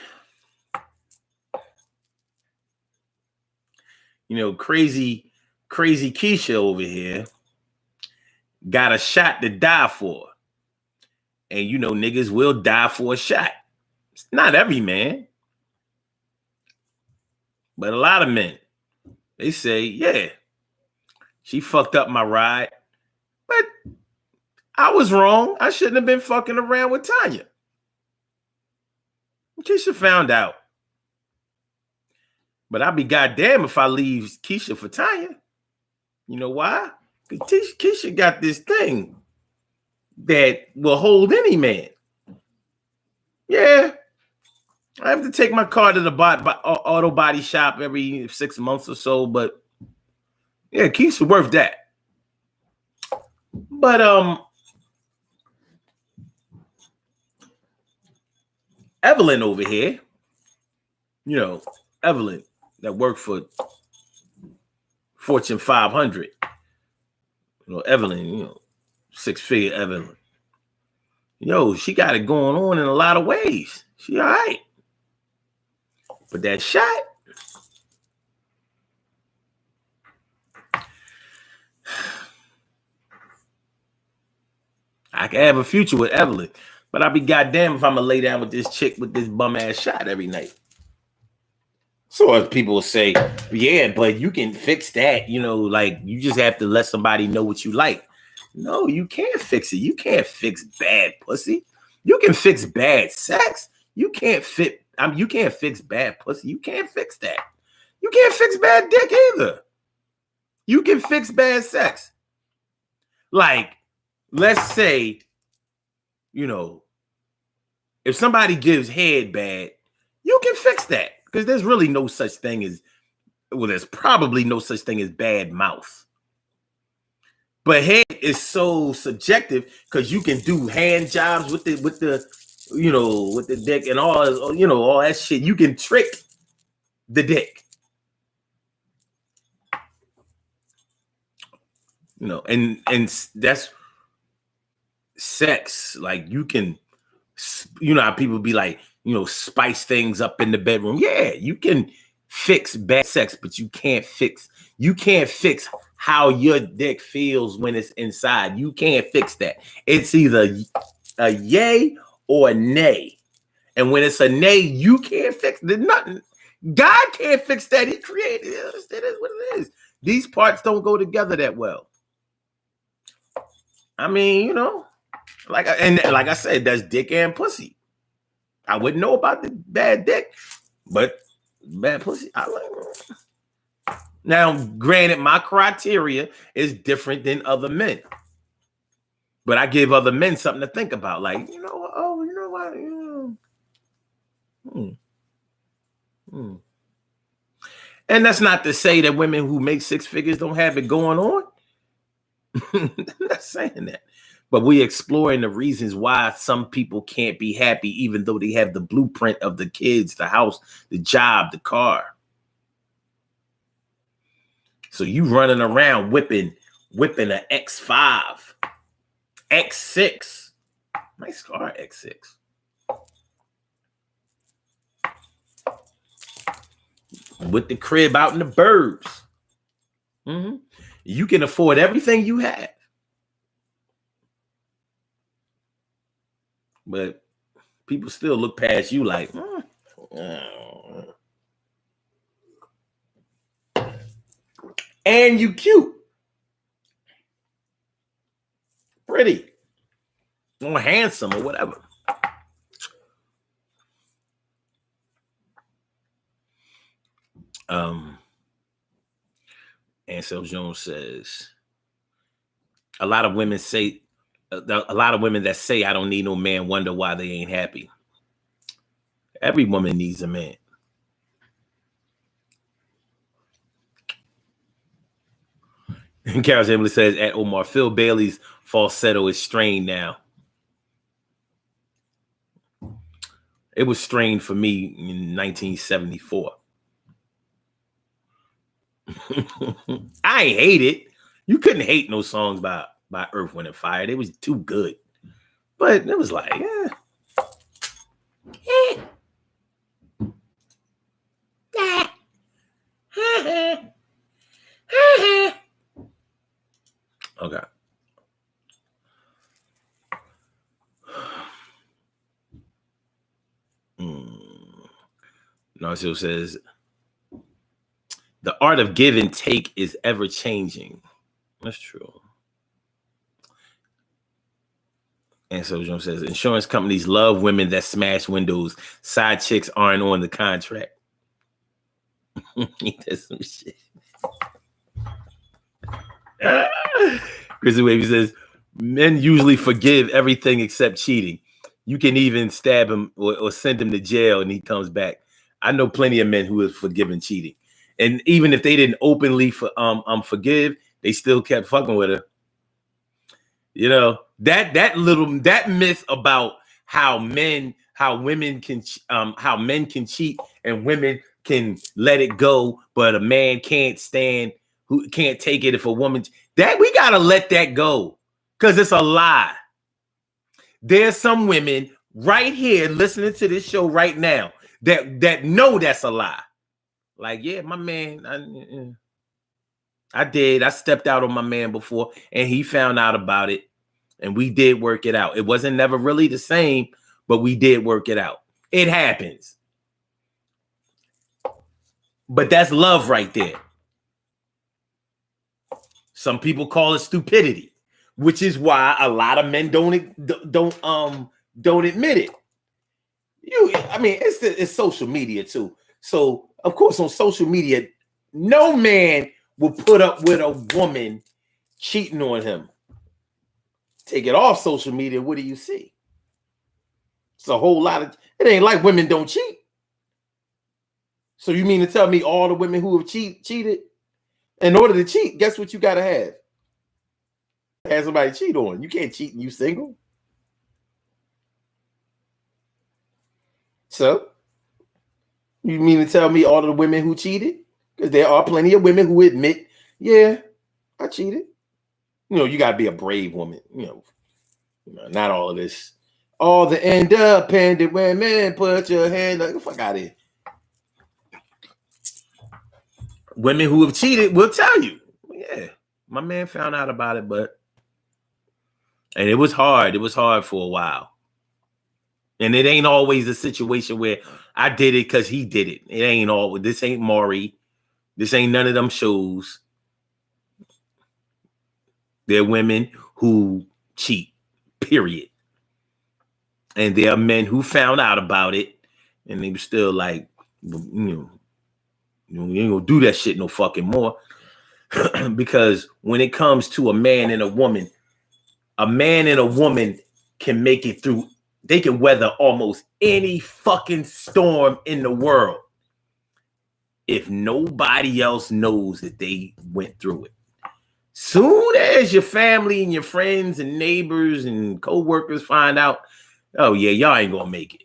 you know, crazy Keisha over here got a shot to die for. And you know, niggas will die for a shot. It's not every man, but a lot of men. They say, yeah, she fucked up my ride, but I was wrong. I shouldn't have been fucking around with Tanya. Keisha found out. But I'll be goddamn if I leave Keisha for Tanya. You know why? Because Keisha got this thing that will hold any man. Yeah. I have to take my car to the auto body shop every 6 months or so, but yeah, Keisha worth that. But Evelyn over here, you know, Evelyn that worked for Fortune 500. You know, Evelyn, you know, 6-figure Evelyn. Yo, she got it going on in a lot of ways. She all right. But that shot, I can have a future with Evelyn, but I'll be goddamn if I'm gonna lay down with this chick with this bum ass shot every night. So as people will say, yeah, but you can fix that, you know, like you just have to let somebody know what you like. No, you can't fix it. You can't fix bad pussy. You can fix bad sex. You can't you can't fix bad pussy. You can't fix that. You can't fix bad dick either. You can fix bad sex. Like, let's say, you know, if somebody gives head bad, you can fix that because there's really no such thing as, well, there's probably no such thing as bad mouth. But head is so subjective because you can do hand jobs with the you know, with the dick and all, you know, all that shit. You can trick the dick. You know, and that's sex. Like you can, you know how people be like, you know, spice things up in the bedroom. Yeah, you can fix bad sex, but you can't fix how your dick feels when it's inside. You can't fix that. It's either a yay or a nay. And when it's a nay, you can't fix it. Nothing. God can't fix that. He created it. It is what it is. These parts don't go together that well. I mean, you know, like I said, that's dick and pussy. I wouldn't know about the bad dick, but bad pussy, I like. Now, granted, my criteria is different than other men, but I give other men something to think about. Like, you know, oh, you know what? And that's not to say that women who make 6 figures don't have it going on. I'm not saying that. But we exploring the reasons why some people can't be happy, even though they have the blueprint of the kids, the house, the job, the car. So you running around whipping an X5, X6. Nice car, X6. With the crib out in the burbs. Mm-hmm. You can afford everything you have. But people still look past you like, and you cute, pretty, or handsome, or whatever. Ansel Jones says, a lot of women that say I don't need no man wonder why they ain't happy. Every woman needs a man. And Carol Emily says, at Omar, Phil Bailey's falsetto is strained now. It was strained for me in 1974. I ain't hate it. You couldn't hate no songs by Earth, Wind, and Fire. They was too good. But it was like, okay. Narcio says, the art of give and take is ever changing. That's true. And so Jones says, insurance companies love women that smash windows. Side chicks aren't on the contract. He does some shit. Chrissy Wavy says, men usually forgive everything except cheating. You can even stab him or send him to jail and he comes back. I know plenty of men who have forgiven cheating. And even if they didn't openly forgive, they still kept fucking with her. You know, that myth about how men can cheat and women can let it go, but a man can't take it if a woman, that we gotta let that go, because it's a lie. There's some women right here listening to this show right now that know that's a lie. Like, yeah, my man, I stepped out on my man before and he found out about it and we did work it out. It wasn't never really the same, but we did work it out. It happens. But that's love right there. Some people call it stupidity, which is why a lot of men don't admit it. It's social media too. So of course on social media, no man will put up with a woman cheating on him. Take it off social media, what do you see? It's a whole lot of, it ain't like women don't cheat. So you mean to tell me all the women who have cheated, in order to cheat, guess what you gotta have somebody cheat on. You can't cheat and you single. So you mean to tell me all of the women who cheated? Because there are plenty of women who admit, yeah, I cheated. You know, you gotta be a brave woman. You know, not all of this. All the independent women, put your hand up. Get the fuck out of here. Women who have cheated will tell you, yeah, my man found out about it, and it was hard. It was hard for a while. And it ain't always a situation where I did it because he did it. It ain't all. This ain't Maury. This ain't none of them shows. There are women who cheat, period. And there are men who found out about it, and they were still like, you ain't gonna do that shit no fucking more. Because when it comes to a man and a woman can make it through. They can weather almost any fucking storm in the world if nobody else knows that they went through it. Soon as your family and your friends and neighbors and co-workers find out, oh yeah, y'all ain't gonna make it.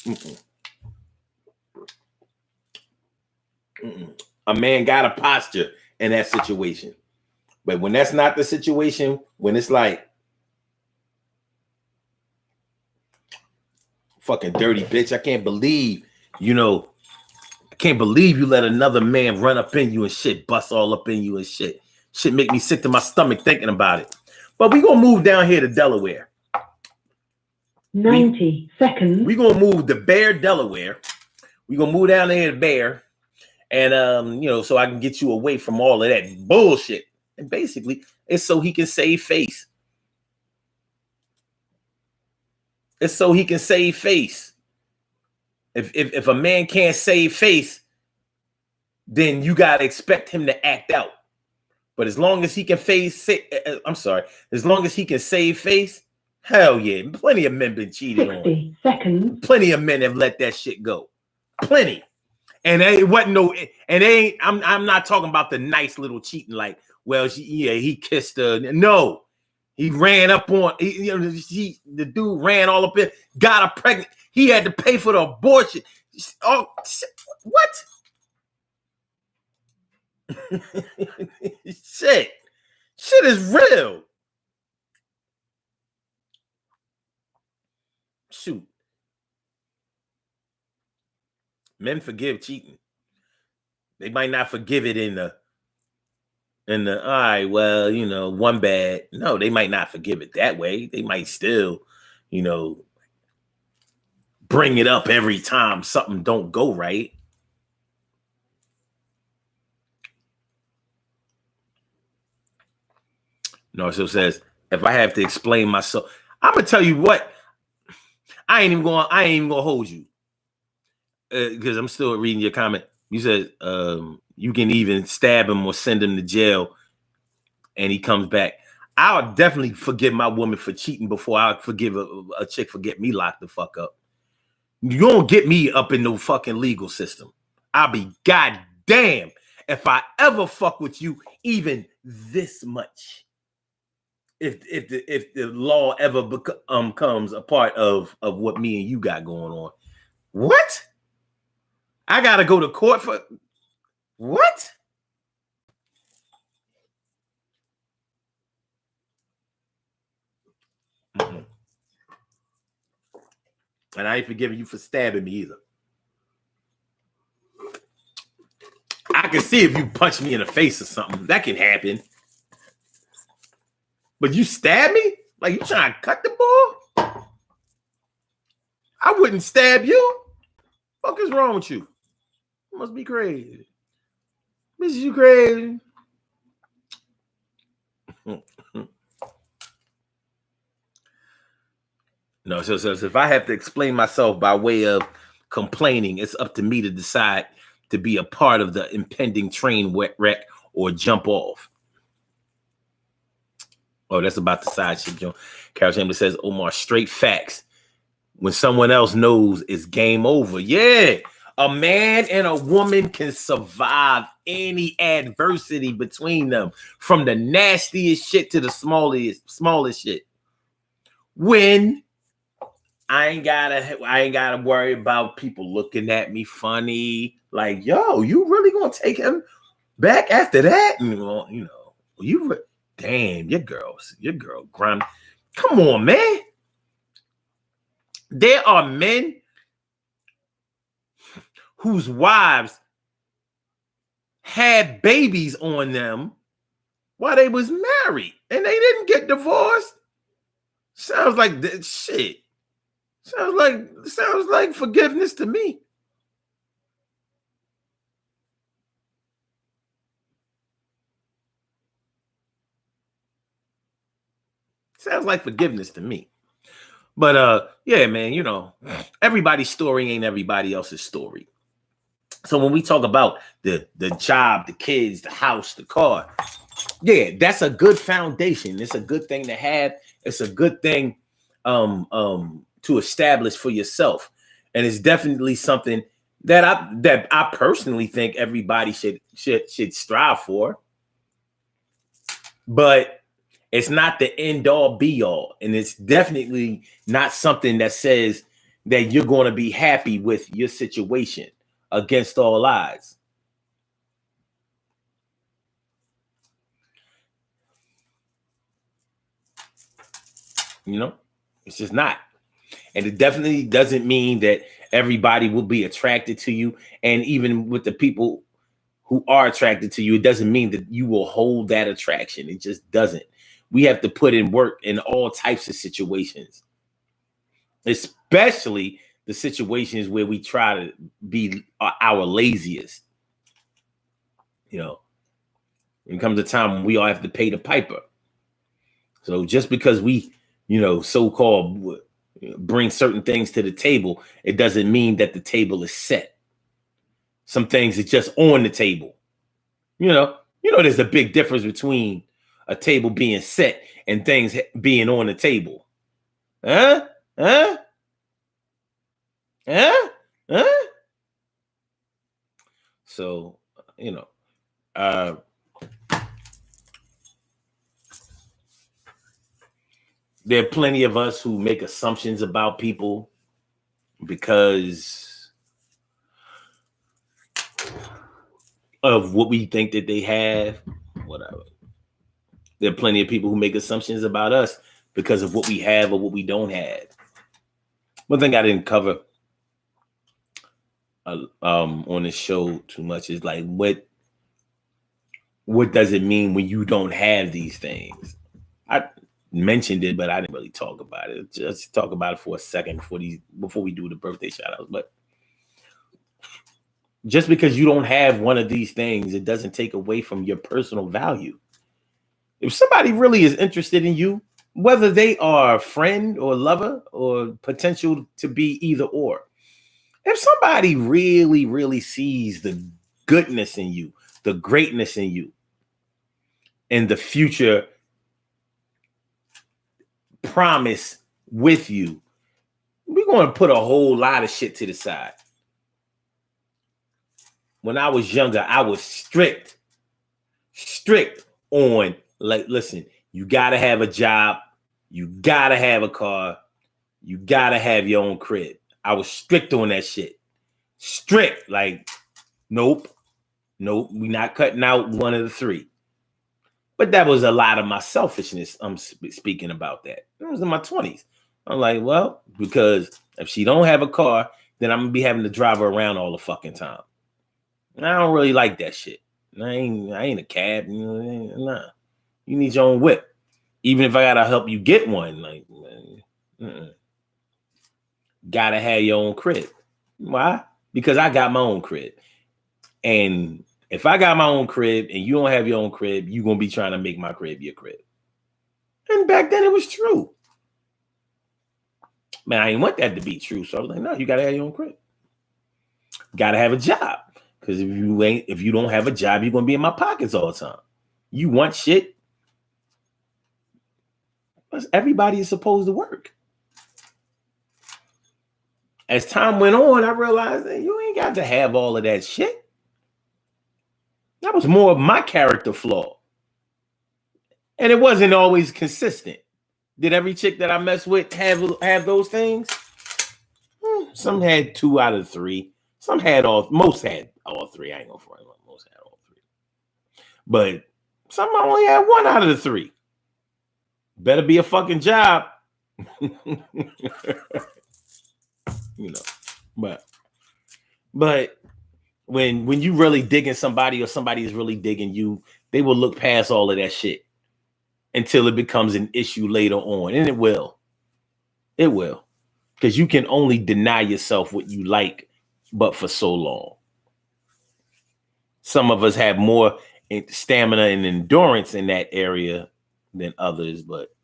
Mm-mm. Mm-mm. A man got a posture in that situation. But when that's not the situation, when it's like, fucking dirty bitch, I can't believe, I can't believe you let another man run up in you and shit, bust all up in you and shit. Shit make me sick to my stomach thinking about it. But we gonna move down here to Delaware. 90 seconds. We gonna move to Bear, Delaware. We gonna move down there to Bear. And so I can get you away from all of that bullshit. And basically, it's so he can save face. It's so he can save face. If a man can't save face, then you gotta expect him to act out. But as long as he can as long as he can save face, hell yeah, plenty of men been cheated 60 on. seconds. Plenty of men have let that shit go. Plenty. And it wasn't I'm not talking about the nice little cheating, like, well, he kissed her. No, he ran up on, the dude ran all up in, got her pregnant. He had to pay for the abortion. Oh, what? Shit is real. Shoot. Men forgive cheating. They might not forgive it in the all right, well, one bad. No, they might not forgive it that way. They might still, bring it up every time something don't go right. Narciso says, if I have to explain myself, I'm gonna tell you what. I ain't even gonna hold you. Because I'm still reading your comment. You said you can even stab him or send him to jail and he comes back. I'll definitely forgive my woman for cheating before I forgive a chick for getting me locked the fuck up. You don't get me up in no fucking legal system. I'll be goddamn if I ever fuck with you even this much. If the law ever becomes a part of what me and you got going on. What? I gotta go to court for what? Mm-hmm. And I ain't forgiving you for stabbing me either. I can see if you punch me in the face or something. That can happen. But you stab me? Like you trying to cut the ball? I wouldn't stab you. What the fuck is wrong with you? You must be crazy. Bitch, you crazy? No, so if I have to explain myself by way of complaining, it's up to me to decide to be a part of the impending train wreck or jump off. Oh, that's about the side shit, Joe. Carol Chambers says, Omar, straight facts. When someone else knows, it's game over. Yeah. A man and a woman can survive any adversity between them, from the nastiest shit to the smallest shit. When I ain't gotta worry about people looking at me funny. Like, yo, you really gonna take him back after that? And damn, your girl grind. Come on, man. There are men whose wives had babies on them while they was married and they didn't get divorced. Sounds like that shit. Sounds like forgiveness to me. Sounds like forgiveness to me. But yeah, man, everybody's story ain't everybody else's story. So when we talk about the job, the kids, the house, the car, yeah, that's a good foundation. It's a good thing to have. It's a good thing to establish for yourself. And it's definitely something that I personally think everybody should strive for, but it's not the end all be all, and it's definitely not something that says that you're going to be happy with your situation against all odds. You know, it's just not. And it definitely doesn't mean that everybody will be attracted to you. And even with the people who are attracted to you, it doesn't mean that you will hold that attraction. It just doesn't. We have to put in work in all types of situations, especially the situations where we try to be our laziest. You know, when it comes a time when we all have to pay the piper. So just because we, so-called bring certain things to the table, it doesn't mean that the table is set. Some things are just on the table. There's a big difference between a table being set and things being on the table. Huh? So, there are plenty of us who make assumptions about people because of what we think that they have, whatever. There are plenty of people who make assumptions about us because of what we have or what we don't have. One thing I didn't cover on this show too much is like what does it mean when you don't have these things? I mentioned it, but I didn't really talk about it. Just talk about it for a second before we do the birthday shout outs. But just because you don't have one of these things, it doesn't take away from your personal value. If somebody really is interested in you, whether they are a friend or lover or potential to be either or, if somebody really, really sees the goodness in you, the greatness in you, and the future promise with you, we're going to put a whole lot of shit to the side. When I was younger, I was strict on, like, listen, you got to have a job. You got to have a car. You got to have your own crib. I was strict on that shit. Strict. Like, nope. We're not cutting out one of the three. But that was a lot of my selfishness. I'm speaking about that. It was in my 20s. I'm like, well, because if she don't have a car, then I'm going to be having to drive her around all the fucking time. And I don't really like that shit. I ain't a cab. Nah. You need your own whip. Even if I got to help you get one, like, gotta have your own crib. Why? Because I got my own crib. And if I got my own crib and you don't have your own crib, you're going to be trying to make my crib your crib. And back then it was true. Man, I didn't want that to be true. So I was like, no, you got to have your own crib. Got to have a job. Because if you don't have a job, you're going to be in my pockets all the time. You want shit. Everybody is supposed to work. As time went on, I realized that you ain't got to have all of that shit. That was more of my character flaw. And it wasn't always consistent. Did every chick that I messed with have those things? Some had 2 out of 3. Most had all 3. I ain't gonna front. Most had all 3. But some only had 1 out of the 3. Better be a fucking job. But when you really digging somebody or somebody is really digging you, they will look past all of that shit until it becomes an issue later on. And it will. It will. Because you can only deny yourself what you like, but for so long. Some of us have more stamina and endurance in that area than others, but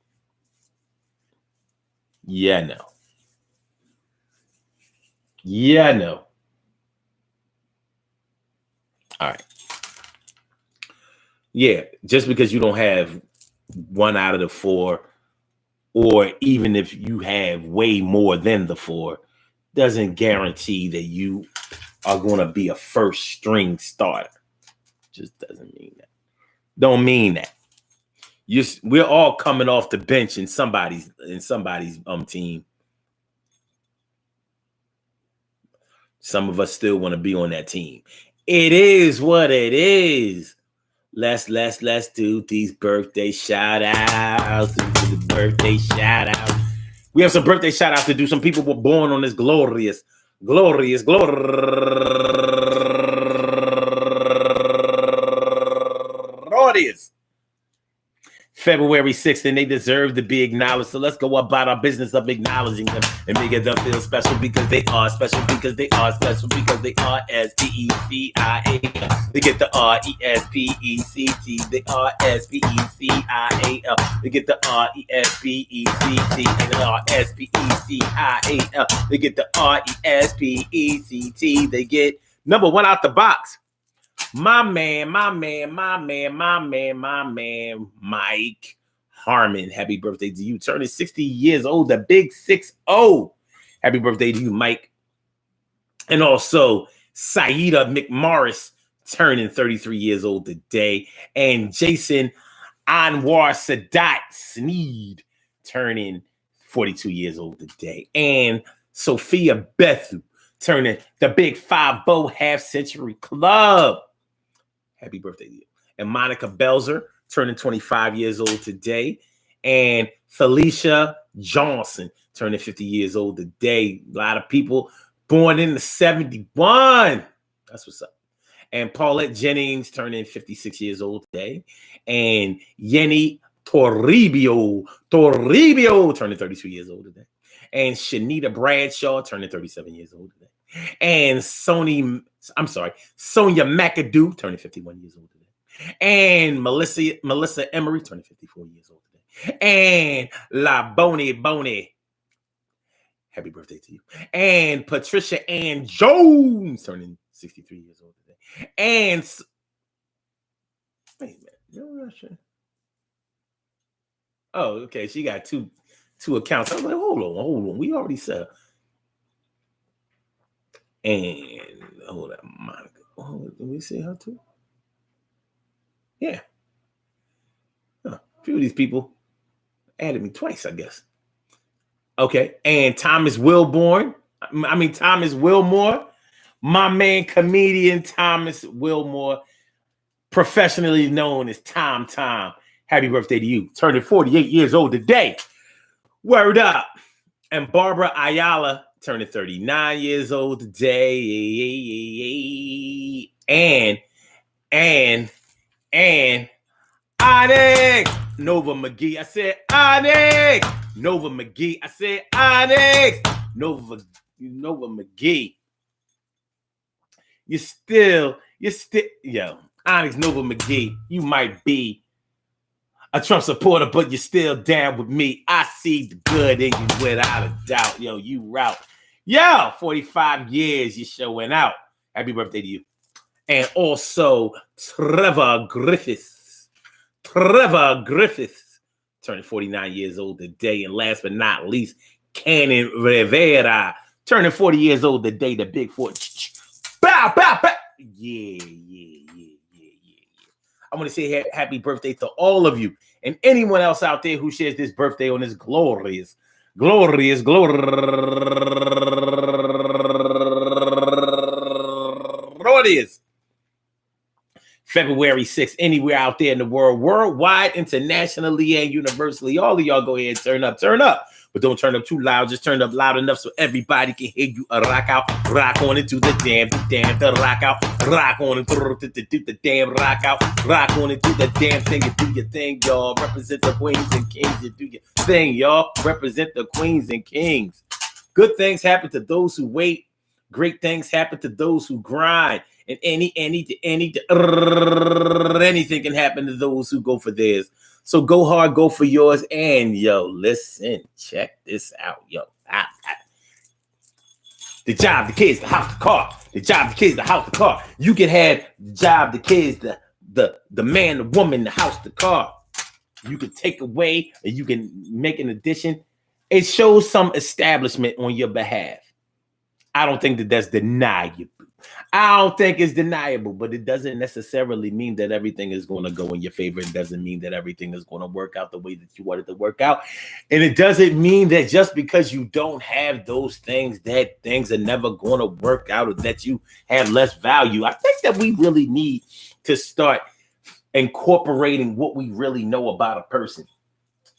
yeah, no. Yeah, no. All right. Yeah, just because you don't have 1 out of the 4, or even if you have way more than the 4, doesn't guarantee that you are going to be a first string starter. Just doesn't mean that. Don't mean that. We're all coming off the bench in somebody's team. Some of us still want to be on that team. It is what it is. Let's do these birthday shout outs. The birthday shout out. We have some birthday shout outs to do. Some people were born on this glorious February 6th, and they deserve to be acknowledged. So let's go about our business of acknowledging them and making them feel special because they are special, because they are special, because they are S-P-E-C-I-A-L. They get the R-E-S-P-E-C-T. They are S-P-E-C-I-A-L. They get the R-E-S-P-E-C-T. And they are S-P-E-C-I-A-L. They get the R-E-S-P-E-C-T. They get number one out the box. My man, Mike Harmon. Happy birthday to you. Turning 60 years old, the big 6-0. Happy birthday to you, Mike. And also, Saida McMorris turning 33 years old today. And Jason Anwar Sadat Sneed turning 42 years old today. And Sophia Bethu turning the big 5-0 half-century club. Happy birthday to you. And Monica Belzer turning 25 years old today. And Felicia Johnson turning 50 years old today. A lot of people born in the 71. That's what's up. And Paulette Jennings turning 56 years old today. And Yenny Toribio turning 32 years old today. And Shanita Bradshaw turning 37 years old today. And Sonia McAdoo turning 51 years old today. And Melissa Emery turning 54 years old today. And La Bonnie, happy birthday to you. And Patricia Ann Jones turning 63 years old today. And wait a minute, oh, okay, she got two accounts. I was like, hold on, we already said. And hold on, Monica. Oh, did we say her too? Yeah. A few of these people added me twice, I guess. Okay. And Thomas Wilmore. My man, comedian Thomas Wilmore, professionally known as Tom. Happy birthday to you. Turning 48 years old today. Word up. And Barbara Ayala turning 39 years old today. And Onyx Nova McGee. I said Onyx Nova McGee. I said Onyx Nova McGee. You're still, Onyx Nova McGee. You might be a Trump supporter, but you're still down with me. I see the good in you without a doubt. Yo, you route. 45 years you're showing out. Happy birthday to you. And also Trevor Griffiths turning 49 years old today. And last but not least, Cannon Rivera turning 40 years old today. The big four. Bow. Yeah. I want to say happy birthday to all of you and anyone else out there who shares this birthday on this glorious February 6th, anywhere out there in the world, worldwide, internationally, and universally. All of y'all go ahead and turn up. But don't turn up too loud. Just turn up loud enough so everybody can hear you. Rock out, rock on into the damn, the rock out, rock on into the damn, rock out, rock on into the damn thing. You do your thing, y'all. Represent the queens and kings. You do your thing, y'all. Represent the queens and kings. Good things happen to those who wait. Great things happen to those who grind. And anything can happen to those who go for theirs. So go hard, go for yours. And listen, check this out, The job, the kids, the house, the car. The job, the kids, the house, the car. You can have the job, the kids, the man, the woman, the house, the car. You can take away, or you can make an addition. It shows some establishment on your behalf. I don't think that's deniable. I don't think it's deniable, but it doesn't necessarily mean that everything is going to go in your favor. It doesn't mean that everything is going to work out the way that you want it to work out. And it doesn't mean that just because you don't have those things, that things are never going to work out or that you have less value. I think that we really need to start incorporating what we really know about a person.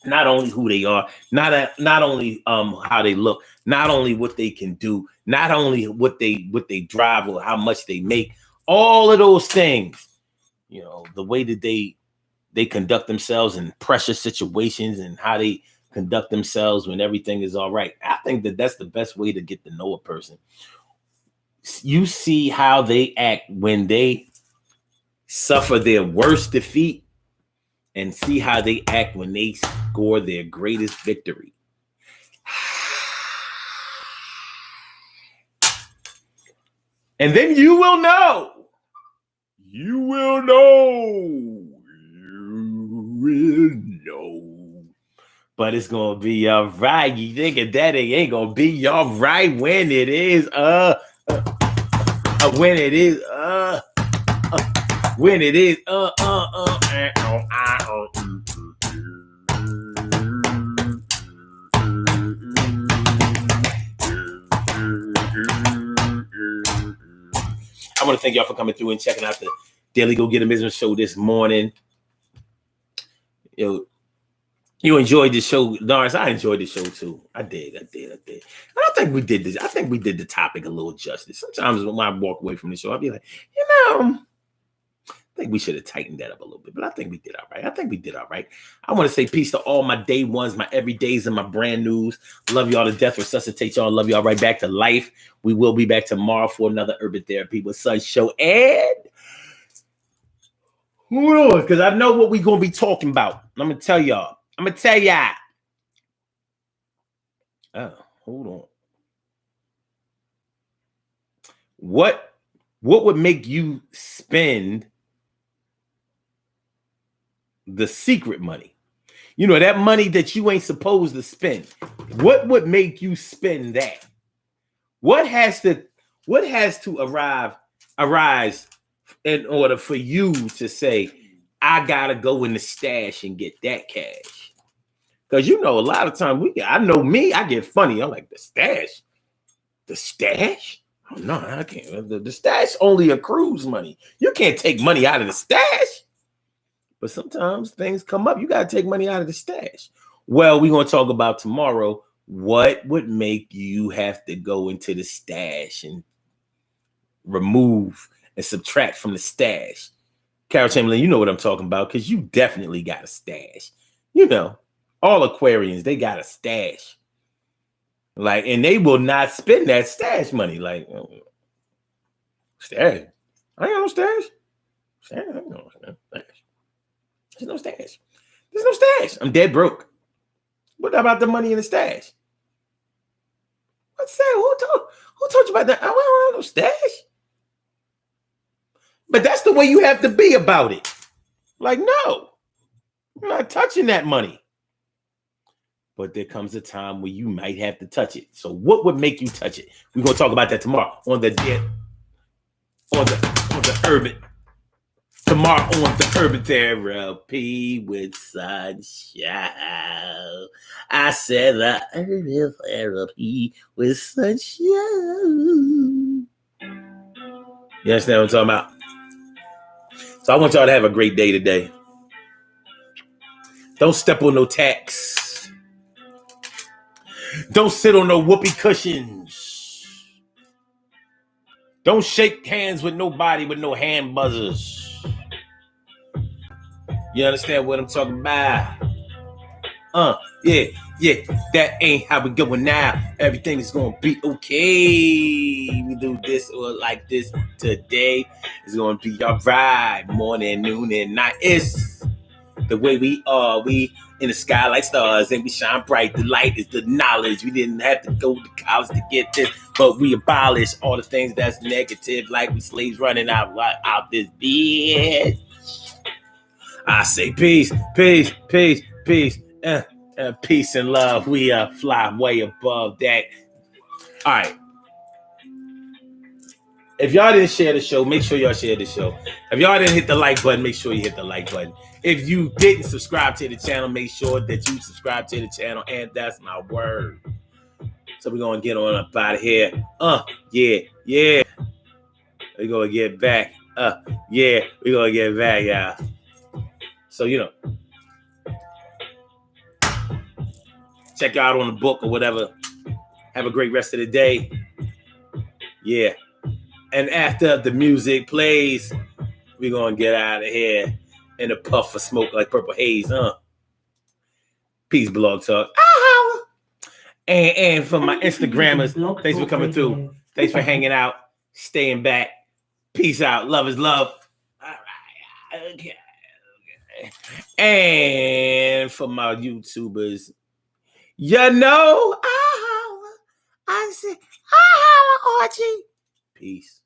Not only who they are, not only how they look, not only what they can do, not only what they drive or how much they make, all of those things. You know, the way that they conduct themselves in pressure situations and how they conduct themselves when everything is all right. I think that that's the best way to get to know a person. You see how they act when they suffer their worst defeat, and see how they act when they score their greatest victory. And then you will know. You will know. You will know. But it's gonna be all right. You thinking that it ain't gonna be all right when it is when it is when it is I want to thank y'all for coming through and checking out the Daily Go Get a Business show this morning. You enjoyed the show, Lawrence. I enjoyed the show too. I did. I think we did this. I think we did the topic a little justice. Sometimes when I walk away from the show, I'll be like, I think we should have tightened that up a little bit, but I think we did all right. I want to say peace to all my day ones, my everydays, and my brand news. Love y'all to death. Resuscitate y'all. Love y'all right back to life. We will be back tomorrow for another Urban Therapy with Sun show. And hold on, because I know what we're going to be talking about. I'm going to tell y'all. Oh, hold on. What would make you spend the secret money? You know, that money that you ain't supposed to spend. What would make you spend that? What has to arise in order for you to say, I gotta go in the stash and get that cash? Because a lot of times I know me, I get funny. I'm like, the stash? The stash? Oh no, I can't. The stash only accrues money. You can't take money out of the stash. But sometimes things come up. You got to take money out of the stash. Well, we're going to talk about tomorrow what would make you have to go into the stash and remove and subtract from the stash. Carol Chamberlain, you know what I'm talking about because you definitely got a stash. All Aquarians, they got a stash. And they will not spend that stash money. Stash? I ain't got no stash. Stash? I ain't got no stash. There's no stash. There's no stash. I'm dead broke. What about the money in the stash? What's that? Who told you about that? I don't have no stash. But that's the way you have to be about it. No, I'm not touching that money. But there comes a time where you might have to touch it. So what would make you touch it? We're gonna talk about that tomorrow on the urban. Tomorrow on the Urban Therapy with Sunshine. I said the Urban Therapy with Sunshine. You understand what I'm talking about? So I want y'all to have a great day today. Don't step on no tacks. Don't sit on no whoopee cushions. Don't shake hands with nobody with no hand buzzers. You understand what I'm talking about? Yeah, that ain't how we going now. Everything is gonna be okay. We do this or like this today. It's gonna be all right. Morning, noon, and night. It's the way we are. We in the sky like stars and we shine bright. The light is the knowledge. We didn't have to go to college to get this, but we abolish all the things that's negative, like we slaves running out this bitch. I say peace, peace, peace, peace, peace and love. We fly way above that. All right. If y'all didn't share the show, make sure y'all share the show. If y'all didn't hit the like button, make sure you hit the like button. If you didn't subscribe to the channel, make sure that you subscribe to the channel. And that's my word. So we're going to get on up out of here. Yeah. We're going to get back. Yeah, we're going to get back, y'all. So, check out on the book or whatever. Have a great rest of the day. Yeah. And after the music plays, we're going to get out of here in a puff of smoke like purple haze, Peace, Blog Talk. And for my Instagrammers, thanks for coming through. Thanks for hanging out, staying back. Peace out. Love is love. All right. Okay. And for my YouTubers, I say, Archie. Peace.